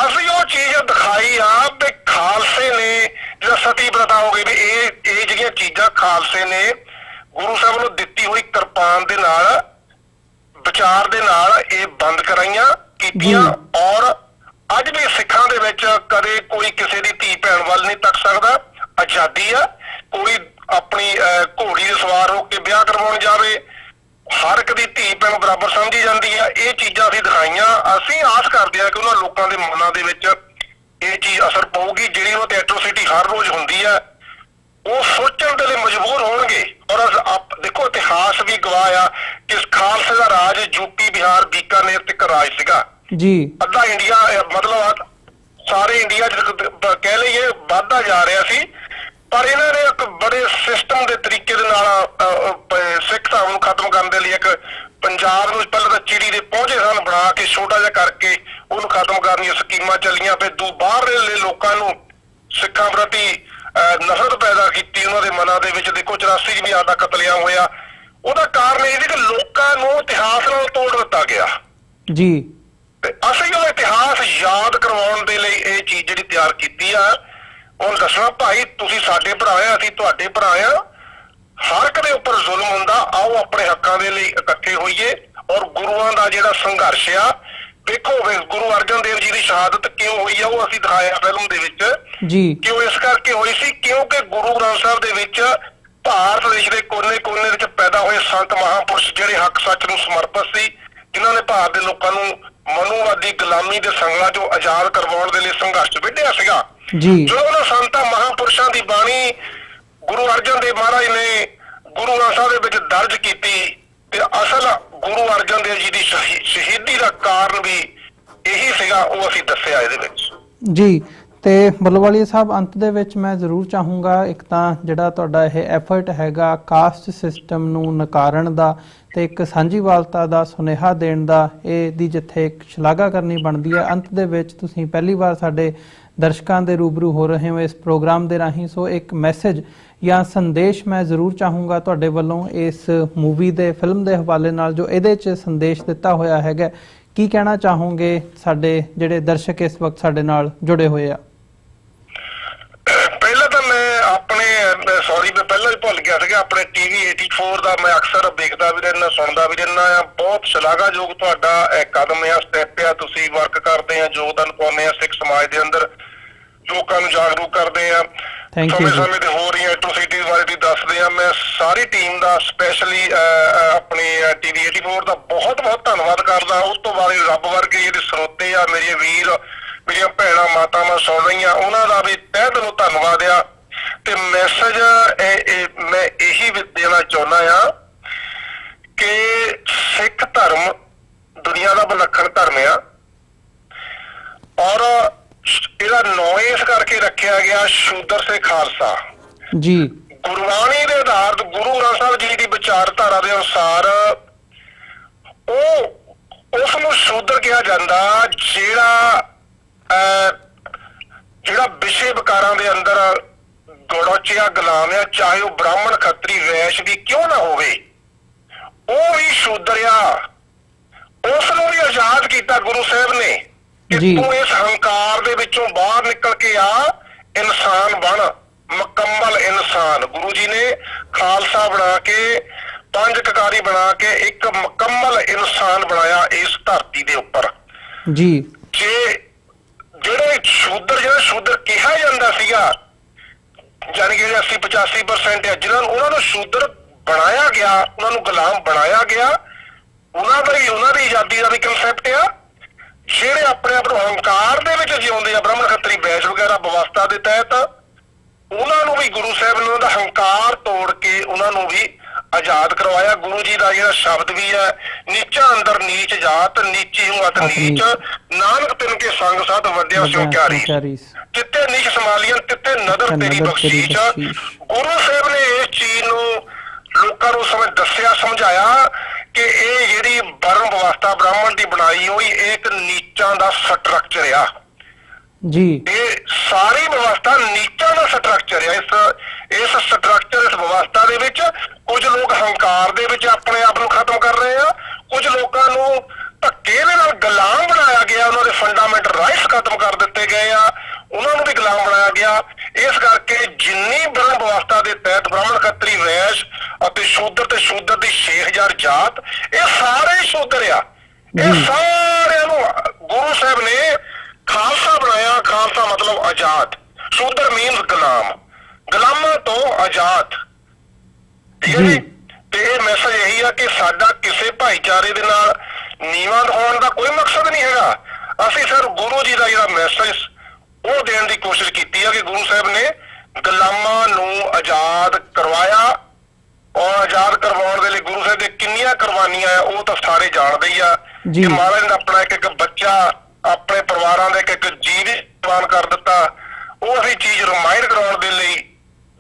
ਅਸੀਂ ਉਹ ਚੀਜ਼ ਦਿਖਾਈ ਆ ਵੀ ਖਾਲਸੇ ਨੇ ਜਿਹੜਾ ਸਤੀ ਪ੍ਰਥਾ ਹੋ ਗਈ ਵੀ ਇਹ ਜਿਹੜੀਆਂ ਚੀਜ਼ਾਂ ਖਾਲਸੇ ਨੇ ਗੁਰੂ ਸਾਹਿਬ ਨੂੰ ਦਿੱਤੀ ਹੋਈ ਕਿਰਪਾਨ ਦੇ ਨਾਲ ਵਿਚਾਰ ਦੇ ਨਾਲ ਇਹ ਬੰਦ ਕਰਾਈਆਂ ਕੀਤੀਆਂ। ਔਰ ਅੱਜ ਵੀ ਸਿੱਖਾਂ ਦੇ ਵਿੱਚ ਕਦੇ ਕੋਈ ਕਿਸੇ ਦੀ ਧੀ ਭੈਣ ਵੱਲ ਨਹੀਂ ਤੱਕ ਸਕਦਾ, ਆਜ਼ਾਦੀ ਆ। ਕੋਈ ਆਪਣੀ ਘੋੜੀ ਦੇ ਸਵਾਰ ਹੋ ਕੇ ਵਿਆਹ ਕਰਵਾਉਣ ਜਾਵੇ, ਹਰ ਇੱਕ ਦੀ ਧੀ ਭੈਣ ਬਰਾਬਰ ਸਮਝੀ ਜਾਂਦੀ ਆ। ਇਹ ਚੀਜ਼ਾਂ ਅਸੀਂ ਦਿਖਾਈਆਂ। ਅਸੀਂ ਆਸ ਕਰਦੇ ਹਾਂ ਕਿ ਉਹਨਾਂ ਲੋਕਾਂ ਦੇ ਮਨਾਂ ਦੇ ਵਿੱਚ ਇਹ ਚੀਜ਼ ਅਸਰ ਪਊਗੀ। ਜਿਹੜੀ ਉਹ ਤੇ ਐਟਰੋਸਿਟੀ ਹਰ ਰੋਜ਼ ਹੁੰਦੀ ਆ, ਉਹ ਸੋਚਣ ਦੇ ਲਈ ਮਜਬੂਰ ਹੋਣਗੇ। ਔਰ ਦੇਖੋ ਇਤਿਹਾਸ ਵੀ ਗਵਾਹ ਆ ਕਿ ਖਾਲਸੇ ਦਾ ਰਾਜ ਯੂਪੀ, ਬਿਹਾਰ, ਬੀਕਾਨੇਰ ਤੱਕ ਰਾਜ ਸੀਗਾ ਜੀ। ਅੱਧਾ ਇੰਡੀਆ ਮਤਲਬ ਸਾਰੇ ਇੰਡੀਆ ਕਹਿ ਲਈਏ ਵੱਧਦਾ ਜਾ ਰਿਹਾ ਸੀ, ਪਰ ਇਹਨਾਂ ਨੇ ਇੱਕ ਬੜੇ ਸਿਸਟਮ ਦੇ ਤਰੀਕੇ ਦੇ ਨਾਲ ਸਿੱਖ ਧਰਮ ਨੂੰ ਖਤਮ ਕਰਨ ਦੇ ਲਈ ਇੱਕ ਪੰਜਾਬ ਨੂੰ ਪਹਿਲਾਂ ਤਾਂ ਚਿੜੀ ਦੇ ਪਹੁੰਚੇ ਸਨ ਬਣਾ ਕੇ ਛੋਟਾ ਜਿਹਾ ਕਰਕੇ ਉਹਨੂੰ ਖਤਮ ਕਰਨ ਦੀਆਂ ਸਕੀਮਾਂ ਚੱਲੀਆਂ। ਫਿਰ ਬਾਹਰਲੇ ਲੋਕਾਂ ਨੂੰ ਸਿੱਖਾਂ ਪ੍ਰਤੀ ਨਫ਼ਰਤ ਪੈਦਾ ਕੀਤੀ ਉਹਨਾਂ ਦੇ ਮਨਾਂ ਦੇ ਵਿੱਚ। ਦੇਖੋ 84 ਚ ਵੀ ਸਾਡਾ ਕਤਲੇਆਮ ਹੋਇਆ, ਉਹਦਾ ਕਾਰਨ ਇਹ ਸੀ ਕਿ ਲੋਕਾਂ ਨੂੰ ਇਤਿਹਾਸ ਨਾਲ ਤੋੜ ਦਿੱਤਾ ਗਿਆ ਜੀ। ਤੇ ਅਸੀਂ ਉਹ ਇਤਿਹਾਸ ਯਾਦ ਕਰਵਾਉਣ ਦੇ ਲਈ ਇਹ ਚੀਜ਼ ਜਿਹੜੀ ਤਿਆਰ ਕੀਤੀ ਆ, ਉਹ ਦੱਸਣਾ ਭਾਈ ਤੁਸੀਂ ਸਾਡੇ ਭਰਾ ਆ, ਅਸੀਂ ਤੁਹਾਡੇ ਭਰਾ ਆ। ਹਰ ਇੱਕ ਦੇ ਉੱਪਰ ਜ਼ੁਲਮ ਹੁੰਦਾ, ਆਓ ਆਪਣੇ ਹੱਕਾਂ ਦੇ ਲਈ ਇਕੱਠੇ ਹੋਈਏ। ਔਰ ਗੁਰੂਆਂ ਦਾ ਜਿਹੜਾ ਸੰਘਰਸ਼ ਆ, ਦੇਖੋ ਗੁਰੂ ਅਰਜਨ ਦੇਵ ਜੀ ਦੀ ਸ਼ਹਾਦਤ ਕਿਉਂ ਹੋਈ ਆ ਉਹ ਅਸੀਂ ਦਿਖਾਇਆ ਫਿਲਮ ਦੇ ਵਿੱਚ ਜੀ। ਕਿਉਂ ਇਸ ਕਰਕੇ ਹੋਈ ਸੀ ਕਿਉਂਕਿ ਗੁਰੂ ਗ੍ਰੰਥ ਸਾਹਿਬ ਦੇ ਵਿੱਚ ਭਾਰਤ ਦੇਸ਼ ਦੇ ਕੋਨੇ-ਕੋਨੇ ਵਿੱਚ ਪੈਦਾ ਹੋਏ ਸੰਤ ਮਹਾਂਪੁਰਸ਼ ਜਿਹੜੇ ਹੱਕ ਸੱਚ ਨੂੰ ਸਮਰਪਿਤ ਸੀ, ਜਿਨ੍ਹਾਂ ਨੇ ਭਾਰਤ ਦੇ ਲੋਕਾਂ ਨੂੰ ਮਨੂਵਾਦੀ ਗੁਲਾਮੀ ਦੇ ਸੰਗਲਾਂ ਚੋਂ ਆਜ਼ਾਦ ਕਰਵਾਉਣ ਦੇ ਲਈ ਸੰਘਰਸ਼ ਵਿੱਢਿਆ ਸੀਗਾ ਜੀ। ਜੋ ਉਹਨਾਂ ਸੰਤਾਂ ਮਹਾਂਪੁਰਸ਼ਾਂ ਦੀ ਬਾਣੀ ਗੁਰੂ ਅਰਜਨ ਦੇਵ ਮਹਾਰਾਜ ਨੇ ਗੁਰੂ ਗ੍ਰੰਥ ਸਾਹਿਬ ਦੇ ਵਿੱਚ ਦਰਜ ਕੀਤੀ ਤੇ ਅਸਲ ਗੁਰੂ ਅਰਜਨ ਦੇਵ ਜੀ ਦੀ ਸ਼ਹੀਦੀ ਦਾ ਕਾਰਨ ਵੀ ਇਹੀ ਸੀਗਾ, ਉਹ ਅਸੀਂ ਦੱਸਿਆ ਇਹਦੇ ਵਿੱਚ ਜੀ। ਤੇ ਬੱਲੋਵਾਲੀਆ ਸਾਹਿਬ, ਅੰਤ ਦੇ ਵਿੱਚ ਮੈਂ ਜ਼ਰੂਰ ਚਾਹੂੰਗਾ ਇੱਕ ਤਾਂ ਜਿਹੜਾ ਤੁਹਾਡਾ ਇਹ ਐਫਰਟ ਹੈਗਾ ਕਾਸਟ ਸਿਸਟਮ ਨੂੰ ਨਕਾਰਨ ਦਾ ਤੇ ਇੱਕ ਸਾਂਝੀਵਾਲਤਾ ਦਾ ਸੁਨੇਹਾ ਦੇਣ ਦਾ, ਇਹਦੀ ਜਿੱਥੇ ਇੱਕ ਸ਼ਲਾਘਾ ਕਰਨੀ ਬਣਦੀ ਹੈ, ਅੰਤ ਦੇ ਵਿੱਚ ਤੁਸੀਂ ਪਹਿਲੀ ਵਾਰ ਸਾਡੇ ਦਰਸ਼ਕਾਂ ਦੇ ਰੂਬਰੂ ਹੋ ਰਹੇ ਹੋ ਇਸ ਪ੍ਰੋਗਰਾਮ ਦੇ ਰਾਹੀਂ। ਸੋ ਇੱਕ ਮੈਸੇਜ ਜਾਂ ਸੰਦੇਸ਼ ਮੈਂ ਜ਼ਰੂਰ ਚਾਹੂੰਗਾ ਤੁਹਾਡੇ ਵੱਲੋਂ ਇਸ ਮੂਵੀ ਦੇ ਫਿਲਮ ਦੇ ਹਵਾਲੇ ਨਾਲ ਜੋ ਇਹਦੇ 'ਚ ਸੰਦੇਸ਼ ਦਿੱਤਾ ਹੋਇਆ ਹੈਗਾ, ਕੀ ਕਹਿਣਾ ਚਾਹੋਗੇ ਸਾਡੇ ਜਿਹੜੇ ਦਰਸ਼ਕ ਇਸ ਵਕਤ ਸਾਡੇ ਨਾਲ ਜੁੜੇ ਹੋਏ ਆ? ਪਹਿਲਾਂ ਤਾਂ ਮੈਂ ਆਪਣੇ ਮੈਂ ਪਹਿਲਾਂ ਹੀ ਭੁੱਲ ਗਿਆ ਸੀਗਾ, ਆਪਣੇ TV 84 ਦਾ ਮੈਂ ਅਕਸਰ ਵੇਖਦਾ ਵੀ ਰਹਿਣਾ, ਸੁਣਦਾ ਵੀ ਰਹਿਣਾ ਆ। ਬਹੁਤ ਸ਼ਲਾਘਾਯੋਗ ਤੁਹਾਡਾ ਕਦਮ ਆ, ਸਟੈਪ ਆ, ਤੁਸੀਂ ਵਰਕ ਕਰਦੇ ਆ, ਯੋਗਦਾਨ ਪਾਉਂਦੇ ਆ ਸਿੱਖ ਸਮਾਜ ਦੇ ਅੰਦਰ, ਲੋਕਾਂ ਨੂੰ ਜਾਗਰੂਕ ਕਰਦੇ ਆ। ਸਮੇਂ-ਸਮੇਂ ਤੇ ਹੋ ਰਹੀਆਂ ਐਟਰੋਸਿਟੀ ਬਾਰੇ ਵੀ ਦੱਸਦੇ ਆ। ਮੈਂ ਸਾਰੀ ਟੀਮ ਦਾ ਸਪੈਸ਼ਲੀ ਆਪਣੀ TV 84 ਦਾ ਬਹੁਤ-ਬਹੁਤ ਧੰਨਵਾਦ ਕਰਦਾ। ਉਸ ਤੋਂ ਬਾਅਦ ਰੱਬ ਵਰਗੇ ਜਿਹੜੇ ਸਰੋਤੇ ਆ, ਮੇਰੇ ਵੀਰ, ਮੇਰੀਆਂ ਭੈਣਾਂ, ਮਾਤਾਵਾਂ ਸੁਣ ਰਹੀਆਂ, ਉਹਨਾਂ ਦਾ ਵੀ ਤਹਿ ਦਿਲੋਂ ਧੰਨਵਾਦ ਆ। ਤੇ ਮੈਸੇਜ ਮੈਂ ਇਹੀ ਦੇਣਾ ਚਾਹੁੰਦਾ ਆ ਕਿ ਸਿੱਖ ਧਰਮ ਦੁਨੀਆ ਦਾ ਵਿਲੱਖਣ ਧਰਮ ਆ ਔਰ ਇਹਦਾ ਨਾਂ ਇਸ ਕਰਕੇ ਰੱਖਿਆ ਗਿਆ ਸ਼ੂਦਰ ਸੇ ਖਾਲਸਾ ਜੀ। ਗੁਰਬਾਣੀ ਦੇ ਆਧਾਰ ਗੁਰੂ ਗ੍ਰੰਥ ਸਾਹਿਬ ਜੀ ਦੀ ਵਿਚਾਰਧਾਰਾ ਦੇ ਅਨੁਸਾਰ ਉਸ ਨੂੰ ਸ਼ੂਦਰ ਕਿਹਾ ਜਾਂਦਾ ਜਿਹੜਾ ਵਿਸ਼ੇ ਵਿਕਾਰਾਂ ਦੇ ਅੰਦਰ ਗੜੋਚਿਆ ਗੁਲਾਮ ਆ, ਚਾਹੇ ਉਹ ਬ੍ਰਾਹਮਣ, ਖੱਤਰੀ, ਵੈਸ਼ ਵੀ ਕਿਉਂ ਨਾ ਹੋਵੇ, ਉਹ ਵੀ ਸ਼ੂਦਰ ਆ। ਉਸ ਨੂੰ ਵੀ ਆਜ਼ਾਦ ਕੀਤਾ ਗੁਰੂ ਸਾਹਿਬ ਨੇ ਕਿ ਤੂੰ ਇਸ ਹੰਕਾਰ ਦੇ ਵਿੱਚੋਂ ਬਾਹਰ ਨਿਕਲ ਕੇ ਆ, ਇਨਸਾਨ ਬਣ, ਮੁਕੰਮਲ ਇਨਸਾਨ। ਗੁਰੂ ਜੀ ਨੇ ਖਾਲਸਾ ਬਣਾ ਕੇ, ਪੰਜ ਕਕਾਰੀ ਬਣਾ ਕੇ ਇੱਕ ਮੁਕੰਮਲ ਇਨਸਾਨ ਬਣਾਇਆ ਇਸ ਧਰਤੀ ਦੇ ਉੱਪਰ ਜੀ। ਜਿਹੜਾ ਸ਼ੂਦਰ ਕਿਹਾ ਜਾਂਦਾ ਸੀਗਾ, ਜਾਨੀ ਕਿ 80-85% ਜਿਹਨਾਂ ਨੂੰ ਉਹਨਾਂ ਨੂੰ ਸ਼ੂਦਰ ਬਣਾਇਆ ਗਿਆ, ਉਹਨਾਂ ਨੂੰ ਗੁਲਾਮ ਬਣਾਇਆ ਗਿਆ, ਉਹਨਾਂ ਦੀ ਆਜ਼ਾਦੀ ਦਾ ਵੀ ਕਨਸੈਪਟ ਆ। ਜਿਹੜੇ ਆਪਣੇ ਆਪ ਨੂੰ ਹੰਕਾਰ ਦੇ ਵਿੱਚ ਜਿਉਂਦੇ ਆ, ਬ੍ਰਾਹਮਣ, ਖੱਤਰੀ, ਵੈਸ਼ ਵਗੈਰਾ ਵਿਵਸਥਾ ਦੇ ਤਹਿਤ, ਉਹਨਾਂ ਨੂੰ ਵੀ ਗੁਰੂ ਸਾਹਿਬ ਨੇ ਉਹਨਾਂ ਦਾ ਹੰਕਾਰ ਤੋੜ ਕੇ ਉਹਨਾਂ ਨੂੰ ਵੀ ਆਜ਼ਾਦ ਕਰਵਾਇਆ। ਗੁਰੂ ਜੀ ਦਾ ਜਿਹੜਾ ਸ਼ਬਦ ਵੀ ਹੈ, ਨੀਚਾ ਅੰਦਰ ਨੀਚ ਜਾਤ, ਨੀਚੀ ਹੂੰ ਅਤ ਨੀਚ, ਨਾਨਕ ਤਿਨ ਕੇ ਸੰਗ ਸਾਧ ਵੱਡਿਆ ਸਿਉ ਕਿਆਰੀ, ਤਿੱਤੇ ਨੀਚ ਸੰਭਾਲੀਆਂ ਤਿੱਤੇ ਨਦਰ ਤੇਰੀ ਬਖਸ਼ੀਸ਼। ਗੁਰੂ ਸਾਹਿਬ ਨੇ ਇਸ ਚੀਜ਼ ਨੂੰ ਲੋਕਾਂ ਨੂੰ ਸਮਝ ਦੱਸਿਆ, ਸਮਝਾਇਆ ਕਿ ਇਹ ਜਿਹੜੀ ਵਰਨ ਵਿਵਸਥਾ ਬ੍ਰਾਹਮਣ ਦੀ ਬਣਾਈ ਹੋਈ ਇੱਕ ਨੀਚਾਂ ਦਾ ਸਟਰਕਚਰ ਆ ਜੀ। ਇਹ ਸਾਰੀ ਵਿਵਸਥਾ ਨੀਚਾਂ ਦਾ ਸਟਰਕਚਰ ਹੈ। ਇਸ ਸਟਰਕਚਰ, ਇਸ ਵਿਵਸਥਾ ਦੇ ਵਿੱਚ ਕੁਝ ਲੋਕ ਹੰਕਾਰ ਦੇ ਵਿੱਚ ਆਪਣੇ ਆਪ ਨੂੰ ਖਤਮ ਕਰ ਰਹੇ ਆ, ਕੁਝ ਲੋਕਾਂ ਨੂੰ ਧੱਕੇ ਦੇ ਨਾਲ ਗੁਲਾਮ ਬਣਾਇਆ ਗਿਆ, ਉਹਨਾਂ ਦੇ ਫੰਡਾਮੈਂਟਲ ਰਾਈਟਸ ਖਤਮ ਕਰ ਦਿੱਤੇ ਗਏ ਆ, ਉਹਨਾਂ ਨੂੰ ਵੀ ਗੁਲਾਮ ਬਣਾਇਆ ਗਿਆ। ਇਸ ਕਰਕੇ ਜਿੰਨੀ ਬ੍ਰਹਮ ਵਿਵਸਥਾ ਦੇ ਤਹਿਤ ਬ੍ਰਾਹਮਣ, ਖੱਤਰੀ, ਵੈਸ਼ ਅਤੇ ਸ਼ੂਦਰ ਤੇ ਸ਼ੂਦਰ ਦੀ 6000 ਜਾਤ, ਇਹ ਸਾਰੇ ਸ਼ੂਦਰ ਆ। ਇਹ ਸਾਰਿਆਂ ਨੂੰ ਗੁਰੂ ਸਾਹਿਬ ਨੇ ਖਾਲਸਾ ਬਣਾਇਆ। ਖਾਲਸਾ ਮਤਲਬ ਆਜ਼ਾਦ, ਸ਼ੂਦਰ ਮੀਨਸ ਗੁਲਾਮ, ਗੁਲਾਮਾਂ ਤੋਂ ਆਜ਼ਾਦ, ਠੀਕ ਹੈ ਜੀ। ਤੇ ਇਹ ਮੈਸੇਜ ਇਹੀ ਆ ਕਿ ਸਾਡਾ ਕਿਸੇ ਭਾਈਚਾਰੇ ਦੇ ਨਾਲ ਨੀਵਾਂ ਦਿਖਾਉਣ ਦਾ ਕੋਈ ਮਕਸਦ ਨਹੀਂ ਹੈਗਾ। ਅਸੀਂ ਸਿਰਫ ਗੁਰੂ ਜੀ ਦਾ ਜਿਹੜਾ ਮੈਸੇਜ ਉਹ ਦੇਣ ਦੀ ਕੋਸ਼ਿਸ਼ ਕੀਤੀ ਹੈ ਕਿ ਗੁਰੂ ਸਾਹਿਬ ਨੇ ਗੁਲਾਮਾਂ ਨੂੰ ਆਜ਼ਾਦ ਕਰਵਾਇਆ, ਔਰ ਆਜ਼ਾਦ ਕਰਵਾਉਣ ਦੇ ਲਈ ਗੁਰੂ ਸਾਹਿਬ ਦੇ ਕਿੰਨੀਆਂ ਕੁਰਬਾਨੀਆਂ ਆ ਉਹ ਤਾਂ ਸਾਰੇ ਜਾਣਦੇ ਹੀ ਆ ਕਿ ਮਹਾਰਾਜ ਨੇ ਆਪਣਾ ਇੱਕ ਇੱਕ ਬੱਚਾ, ਆਪਣੇ ਪਰਿਵਾਰਾਂ ਦੇ ਇੱਕ ਜੀਵ ਕੁਰਬਾਨ ਕਰ ਦਿੱਤਾ। ਉਹ ਅਸੀਂ ਚੀਜ਼ ਰਿਮਾਈਂਡ ਕਰਾਉਣ ਦੇ ਲਈ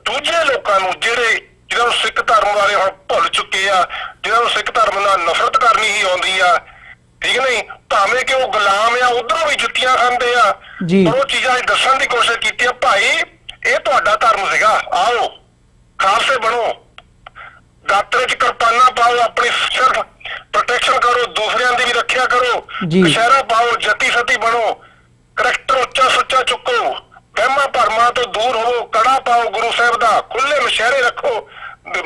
ਦੂਜੇ ਲੋਕਾਂ ਨੂੰ, ਜਿਹਨਾਂ ਨੂੰ ਸਿੱਖ ਧਰਮ ਬਾਰੇ ਹੁਣ ਭੁੱਲ ਚੁੱਕੇ ਆ, ਜਿਹਨਾਂ ਨੂੰ ਸਿੱਖ ਧਰਮ ਨਾਲ ਨਫ਼ਰਤ ਕਰਨੀ ਹੀ ਆਉਂਦੀ ਆ, ਠੀਕ ਨਹੀਂ, ਭਾਵੇਂ ਕਿ ਉਹ ਗੁਲਾਮ ਆ, ਉਧਰੋਂ ਵੀ ਜੁੱਤੀਆਂ ਖਾਂਦੇ ਆ, ਉਹ ਚੀਜ਼ਾਂ ਅਸੀਂ ਦੱਸਣ ਦੀ ਕੋਸ਼ਿਸ਼ ਕੀਤੀ ਆ। ਭਾਈ ਇਹ ਤੁਹਾਡਾ ਧਰਮ ਸੀਗਾ, ਆਓ ਖਾਲਸੇ ਬਣੋ, ਗਾਤਰੇ ਚ ਕਿਰਪਾਨਾਂ ਪਾਓ, ਆਪਣੀ ਸਿਰਫ ਪ੍ਰੋਟੈਕਸ਼ਨ ਕਰੋ, ਦੂਸਰਿਆਂ ਦੀ ਵੀ ਰੱਖਿਆ ਕਰੋ, ਕਸ਼ਹਿਰਾ ਪਾਓ, ਜੱਤੀ ਸਤੀ ਬਣੋ, ਕਰੈਕਟਰ ਉੱਚਾ ਸੁੱਚਾ ਚੁੱਕੋ, ਵਹਿਮਾਂ ਭਰਮਾਂ ਤੋਂ ਦੂਰ ਹੋਵੋ, ਕੜਾ ਪਾਓ ਗੁਰੂ ਸਾਹਿਬ ਦਾ, ਖੁੱਲੇ ਮਸ਼ਹਿਰੇ ਰੱਖੋ,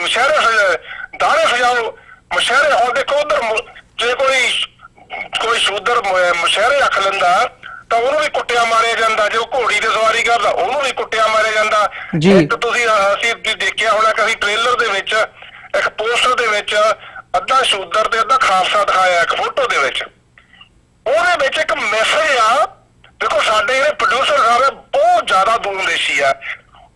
ਮਸ਼ਹਿਰੇ ਦਾਣੇ ਸਜਾਓ, ਮਸ਼ਹਿਰੇ। ਹੁਣ ਦੇਖੋ ਉਧਰ ਜੇ ਕੋਈ ਸ਼ੂਦਰ ਮਸ਼ਹਿਰੇ ਰੱਖ ਲੈਂਦਾ ਤਾਂ ਉਹਨੂੰ ਵੀ ਕੁੱਟਿਆ ਮਾਰਿਆ ਜਾਂਦਾ, ਜੇ ਉਹ ਘੋੜੀ ਤੇ ਸਵਾਰੀ ਕਰਦਾ ਉਹਨੂੰ ਵੀ ਕੁੱਟਿਆ ਮਾਰਿਆ ਜਾਂਦਾ। ਇੱਕ ਅਸੀਂ ਦੇਖਿਆ ਹੋਣਾ ਕਿ ਅਸੀਂ ਟ੍ਰੇਲਰ ਦੇ ਵਿੱਚ, ਇੱਕ ਪੋਸਟਰ ਦੇ ਵਿੱਚ ਅੱਧਾ ਸ਼ੂਦਰ ਤੇ ਅੱਧਾ ਖਾਲਸਾ ਦਿਖਾਇਆ ਇੱਕ ਫੋਟੋ ਦੇ ਵਿੱਚ। ਉਹਦੇ ਵਿੱਚ ਇੱਕ ਮੈਸੇਜ ਆ, ਦੇਖੋ ਸਾਡੇ ਜਿਹੜੇ ਪ੍ਰੋਡਿਊਸਰ ਸਾਹਿਬ ਬਹੁਤ ਜ਼ਿਆਦਾ ਦੂਰਦੇਸ਼ੀ ਆ,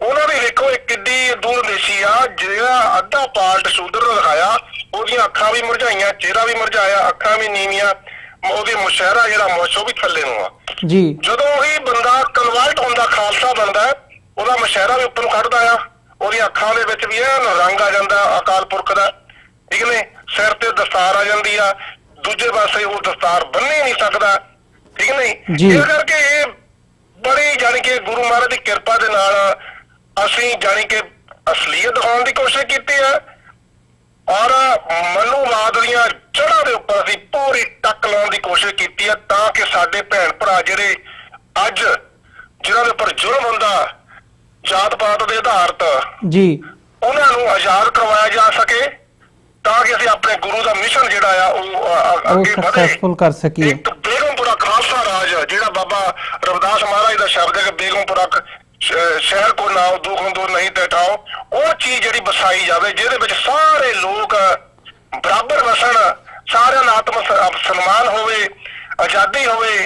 ਉਹਨਾਂ ਦੀ ਦੇਖੋ ਇੱਕ ਕਿੱਡੀ ਦੂਰਦੇਸ਼ੀ ਆ। ਜਿਹੜਾ ਅੱਧਾ ਪਾਰਟ ਸ਼ੂਦਰ ਦਾ ਦਿਖਾਇਆ, ਉਹਦੀਆਂ ਅੱਖਾਂ ਵੀ ਮੁਰਝਾਈਆਂ, ਚਿਹਰਾ ਵੀ ਮੁਰਝਾਇਆ, ਅੱਖਾਂ ਵੀ ਨੀਵੀਆਂ, ਉਹਦੀ ਮੁਸ਼ਹਿਰਾ ਜਿਹੜਾ ਮੁੱਛ ਉਹ ਵੀ ਥੱਲੇ ਨੂੰ ਆ ਜੀ। ਜਦੋਂ ਉਹੀ ਬੰਦਾ ਕਨਵਰਟ ਹੁੰਦਾ, ਖਾਲਸਾ ਬਣਦਾ, ਉਹਦਾ ਮੁਸ਼ਹਿਰਾ ਵੀ ਉੱਪਰ ਨੂੰ ਕੱਢਦਾ ਆ, ਉਹਦੀਆਂ ਅੱਖਾਂ ਦੇ ਵਿੱਚ ਵੀ ਰੰਗ ਆ ਜਾਂਦਾ ਅਕਾਲ ਪੁਰਖ ਦਾ, ਠੀਕ ਨੇ, ਸਿਰ ਤੇ ਦਸਤਾਰ ਆ ਜਾਂਦੀ ਆ, ਦੂਜੇ ਪਾਸੇ ਉਹ ਦਸਤਾਰ ਬੰਨ੍ਹ ਨਹੀਂ ਸਕਦਾ, ਠੀਕ ਨਹੀਂ। ਇਸ ਕਰਕੇ ਇਹ ਬੜੀ ਜਾਣੀ ਕਿ ਗੁਰੂ ਮਹਾਰਾਜ ਦੀ ਕਿਰਪਾ ਦੇ ਨਾਲ ਅਸੀਂ ਜਾਣੀ ਕਿ ਅਸਲੀਅਤ ਦਿਖਾਉਣ ਦੀ ਕੋਸ਼ਿਸ਼ ਕੀਤੀ ਹੈ, ਔਰ ਮਨੂਵਾਦ ਦੀਆਂ ਜੜ੍ਹਾਂ ਦੇ ਉੱਪਰ ਅਸੀਂ ਪੂਰੀ ਟੱਕ ਲਾਉਣ ਦੀ ਕੋਸ਼ਿਸ਼ ਕੀਤੀ ਹੈ, ਤਾਂ ਕਿ ਸਾਡੇ ਭੈਣ ਭਰਾ ਜਿਹੜੇ ਅੱਜ ਜਿਹਨਾਂ ਦੇ ਉੱਪਰ ਜ਼ੁਲਮ ਹੁੰਦਾ ਜਾਤ ਪਾਤ ਦੇ ਆਧਾਰਿਤ ਜੀ, ਉਹਨਾਂ ਨੂੰ ਆਜ਼ਾਦ ਕਰਵਾਇਆ ਜਾ ਸਕੇ, ਤਾਂ ਕਿ ਅਸੀਂ ਆਪਣੇ ਗੁਰੂ ਦਾ ਮਿਸ਼ਨ ਜਿਹੜਾ ਆ ਉਹ ਅੱਗੇ ਸਕਸੈਸਫੁਲ ਕਰ ਸਕੀਏ। ਇੱਕ ਬੇਗਮਪੁਰਾ ਖਾਲਸਾ ਰਾਜ, ਜਿਹੜਾ ਬਾਬਾ ਰਵਿਦਾਸ ਮਹਾਰਾਜ ਦਾ ਸ਼ਬਦ ਹੈ ਕਿ ਬੇਗਮਪੁਰਾ ਸ਼ਹਿਰ ਕੋ ਨਾਓ ਦੁੱਖ ਦੂਰ ਨਹੀਂ ਤੇ ਠਾਓ, ਉਹ ਚੀਜ਼ ਜਿਹੜੀ ਵਸਾਈ ਜਾਵੇ, ਜਿਹਦੇ ਵਿੱਚ ਸਾਰੇ ਲੋਕ ਬਰਾਬਰ ਵਸਣ, ਸਾਰਿਆਂ ਦਾ ਆਤਮ ਸਨਮਾਨ ਹੋਵੇ, ਆਜ਼ਾਦੀ ਹੋਵੇ,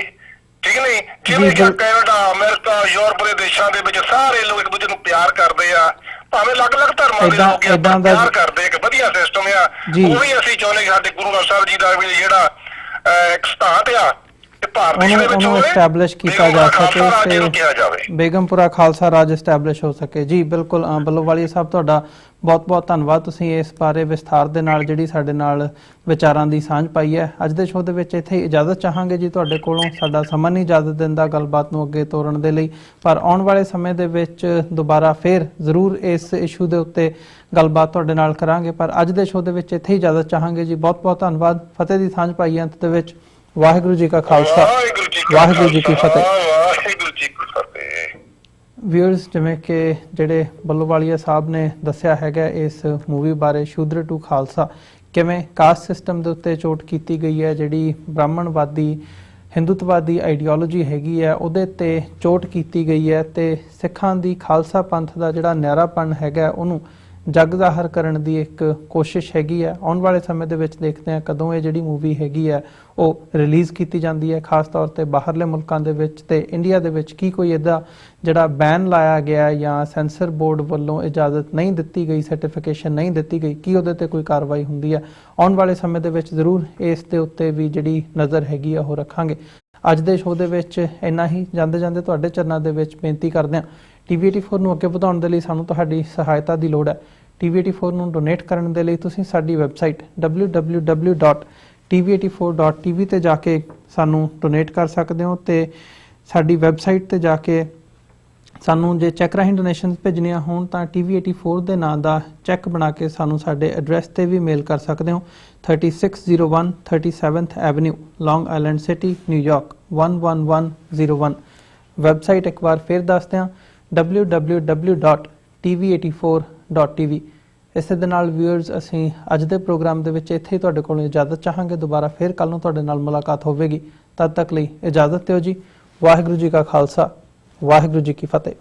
ਠੀਕ ਨਹੀਂ। ਜਿਵੇਂ ਕਿ ਕੈਨੇਡਾ, ਅਮਰੀਕਾ, ਯੂਰਪ ਦੇ ਦੇਸ਼ਾਂ ਦੇ ਵਿੱਚ ਸਾਰੇ ਲੋਕ ਇੱਕ ਦੂਜੇ ਨੂੰ ਪਿਆਰ ਕਰਦੇ ਆ, ਭਾਵੇਂ ਅਲੱਗ-ਅਲੱਗ ਧਰਮਾਂ ਦੇ ਲੋਕ ਪਿਆਰ ਕਰਦੇ, ਇੱਕ ਵਧੀਆ ਸਿਸਟਮ ਆ। ਉਹ ਵੀ ਅਸੀਂ ਚਾਹੁੰਦੇ ਸਾਡੇ ਗੁਰੂ ਗ੍ਰੰਥ ਸਾਹਿਬ ਜੀ ਦਾ ਵੀ ਜਿਹੜਾ ਇੱਕ ਸਿਧਾਂਤ ਆ, ਉਹਨੂੰ ਐਸਟੈਬਲਿਸ਼ ਕੀਤਾ ਜਾ ਸਕੇ ਤੇ ਬੇਗਮਪੁਰਾ ਖਾਲਸਾ ਰਾਜ ਐਸਟੈਬਲਿਸ਼ ਹੋ ਸਕੇ। ਜੀ ਬਿਲਕੁਲ ਬੱਲੋਵਾਲੀਆ ਸਾਹਿਬ, ਤੁਹਾਡਾ ਬਹੁਤ ਬਹੁਤ ਧੰਨਵਾਦ, ਤੁਸੀਂ ਇਸ ਬਾਰੇ ਵਿਸਥਾਰ ਦੇ ਨਾਲ ਜਿਹੜੀ ਸਾਡੇ ਨਾਲ ਵਿਚਾਰਾਂ ਦੀ ਸਾਂਝ ਪਾਈ ਹੈ। ਅੱਜ ਦੇ ਸ਼ੋਅ ਦੇ ਵਿੱਚ ਇੱਥੇ ਇਜਾਜ਼ਤ ਚਾਹਾਂਗੇ ਜੀ ਤੁਹਾਡੇ ਕੋਲੋਂ, ਸਾਡਾ ਸਮਾਂ ਨਹੀਂ ਇਜਾਜ਼ਤ ਦਿੰਦਾ ਗੱਲਬਾਤ ਨੂੰ ਅੱਗੇ ਤੋਰਨ ਦੇ ਲਈ, ਪਰ ਆਉਣ ਵਾਲੇ ਸਮੇਂ ਦੇ ਵਿੱਚ ਦੁਬਾਰਾ ਫੇਰ ਜ਼ਰੂਰ ਇਸ ਇਸ਼ੂ ਦੇ ਉੱਤੇ ਗੱਲਬਾਤ ਤੁਹਾਡੇ ਨਾਲ ਕਰਾਂਗੇ, ਪਰ ਅੱਜ ਦੇ ਸ਼ੋਅ ਦੇ ਵਿੱਚ ਇੱਥੇ ਇਜਾਜ਼ਤ ਚਾਹਾਂਗੇ ਜੀ। ਬਹੁਤ ਬਹੁਤ ਧੰਨਵਾਦ। ਫਤਿਹ ਦੀ ਸਾਂਝ ਪਾਈ ਅੰਤ ਦੇ ਵਿੱਚ। ਵਾਹਿਗੁਰੂ ਜੀ ਕਾ ਖਾਲਸਾ, ਵਾਹਿਗੁਰੂ ਜੀ ਕੀ ਫਤਿਹ। ਵਾਹਿਗੁਰੂ ਜੀ ਕੀ ਫਤਿਹ। ਵਿਊਅਰਸ, ਜਿਵੇਂ ਕਿ ਜਿਹੜੇ ਬੱਲੋਵਾਲੀਆ ਸਾਹਿਬ ਨੇ ਦੱਸਿਆ ਹੈਗਾ ਇਸ ਮੂਵੀ ਬਾਰੇ, ਸ਼ੂਦਰ ਟੂ ਖਾਲਸਾ, ਕਿਵੇਂ ਕਾਸਟ ਸਿਸਟਮ ਦੇ ਉੱਤੇ ਚੋਟ ਕੀਤੀ ਗਈ ਹੈ, ਜਿਹੜੀ ਬ੍ਰਾਹਮਣਵਾਦੀ ਹਿੰਦੂਤਵਾਦੀ ਆਈਡੀਓਲੋਜੀ ਹੈਗੀ ਹੈ ਉਹਦੇ ਤੇ ਚੋਟ ਕੀਤੀ ਗਈ ਹੈ, ਤੇ ਸਿੱਖਾਂ ਦੀ ਖਾਲਸਾ ਪੰਥ ਦਾ ਜਿਹੜਾ ਨਿਆਰਾਪਣ ਹੈਗਾ ਉਹਨੂੰ ਜਗ ਜ਼ਾਹਰ ਕਰਨ ਦੀ ਇੱਕ ਕੋਸ਼ਿਸ਼ ਹੈਗੀ ਹੈ। ਆਉਣ ਵਾਲੇ ਸਮੇਂ ਦੇ ਵਿੱਚ ਦੇਖਦੇ ਹਾਂ ਕਦੋਂ ਇਹ ਜਿਹੜੀ ਮੂਵੀ ਹੈਗੀ ਹੈ ਉਹ ਰਿਲੀਜ਼ ਕੀਤੀ ਜਾਂਦੀ ਹੈ, ਖਾਸ ਤੌਰ ਤੇ ਬਾਹਰਲੇ ਮੁਲਕਾਂ ਦੇ ਵਿੱਚ ਤੇ ਇੰਡੀਆ ਦੇ ਵਿੱਚ ਕੀ ਕੋਈ ਇਹਦਾ ਜਿਹੜਾ ਬੈਨ ਲਾਇਆ ਗਿਆ ਜਾਂ ਸੈਂਸਰ ਬੋਰਡ ਵੱਲੋਂ ਇਜਾਜ਼ਤ ਨਹੀਂ ਦਿੱਤੀ ਗਈ, ਸਰਟੀਫਿਕੇਸ਼ਨ ਨਹੀਂ ਦਿੱਤੀ ਗਈ, ਕੀ ਉਹਦੇ ਤੇ ਕੋਈ ਕਾਰਵਾਈ ਹੁੰਦੀ ਹੈ। ਆਉਣ ਵਾਲੇ ਸਮੇਂ ਦੇ ਵਿੱਚ ਜ਼ਰੂਰ ਇਸ ਦੇ ਉੱਤੇ ਵੀ ਜਿਹੜੀ ਨਜ਼ਰ ਹੈਗੀ ਆ ਉਹ ਰੱਖਾਂਗੇ। ਅੱਜ ਦੇ ਸ਼ੋਅ ਦੇ ਵਿੱਚ ਇੰਨਾ ਹੀ। ਜਾਂਦੇ ਜਾਂਦੇ ਤੁਹਾਡੇ ਚਰਨਾਂ ਦੇ ਵਿੱਚ ਬੇਨਤੀ ਕਰਦੇ ਹਾਂ, TV84 ਨੂੰ ਅੱਗੇ ਵਧਾਉਣ ਦੇ ਲਈ ਸਾਨੂੰ ਤੁਹਾਡੀ ਸਹਾਇਤਾ ਦੀ ਲੋੜ ਹੈ। TV84 ਨੂੰ ਡੋਨੇਟ ਕਰਨ ਦੇ ਲਈ ਤੁਸੀਂ ਸਾਡੀ ਵੈਬਸਾਈਟ www.tv84.tv ਤੇ ਜਾ ਕੇ ਸਾਨੂੰ ਡੋਨੇਟ ਕਰ ਸਕਦੇ ਹੋ ਤੇ ਸਾਡੀ ਵੈਬਸਾਈਟ ਤੇ ਜਾ ਕੇ ਸਾਨੂੰ ਜੇ ਚੈੱਕ ਰਾਹੀਂ ਡੋਨੇਸ਼ਨਸ ਭੇਜਣੀਆਂ ਹੋਣ ਤਾਂ TV84 ਦੇ ਨਾਂ ਦਾ ਚੈੱਕ ਬਣਾ ਕੇ ਸਾਨੂੰ ਸਾਡੇ ਐਡਰੈਸ ਤੇ ਵੀ ਮੇਲ ਕਰ ਸਕਦੇ ਹੋ। 3601 37th ਐਵਨਿਊ, ਲੌਂਗ ਆਈਲੈਂਡ ਸਿਟੀ, ਨਿਊਯਾਰਕ 11101। ਵੈਬਸਾਈਟ ਇੱਕ ਵਾਰ ਫਿਰ ਦੱਸਦੇ ਹਾਂ, www.tv84.tv। ਇਸੇ ਦੇ ਨਾਲ ਵਿਊਅਰਸ ਅਸੀਂ ਅੱਜ ਦੇ ਪ੍ਰੋਗਰਾਮ ਦੇ ਵਿੱਚ ਇੱਥੇ ਹੀ ਤੁਹਾਡੇ ਕੋਲੋਂ ਇਜਾਜ਼ਤ ਚਾਹਾਂਗੇ। ਦੁਬਾਰਾ ਫਿਰ ਕੱਲ ਨੂੰ ਤੁਹਾਡੇ ਨਾਲ ਮੁਲਾਕਾਤ ਹੋਵੇਗੀ। ਤਦ ਤੱਕ ਲਈ ਇਜਾਜ਼ਤ ਦਿਓ ਜੀ। ਵਾਹਿਗੁਰੂ ਜੀ ਕਾ ਖਾਲਸਾ, ਵਾਹਿਗੁਰੂ ਜੀ ਕੀ ਫਤਿਹ।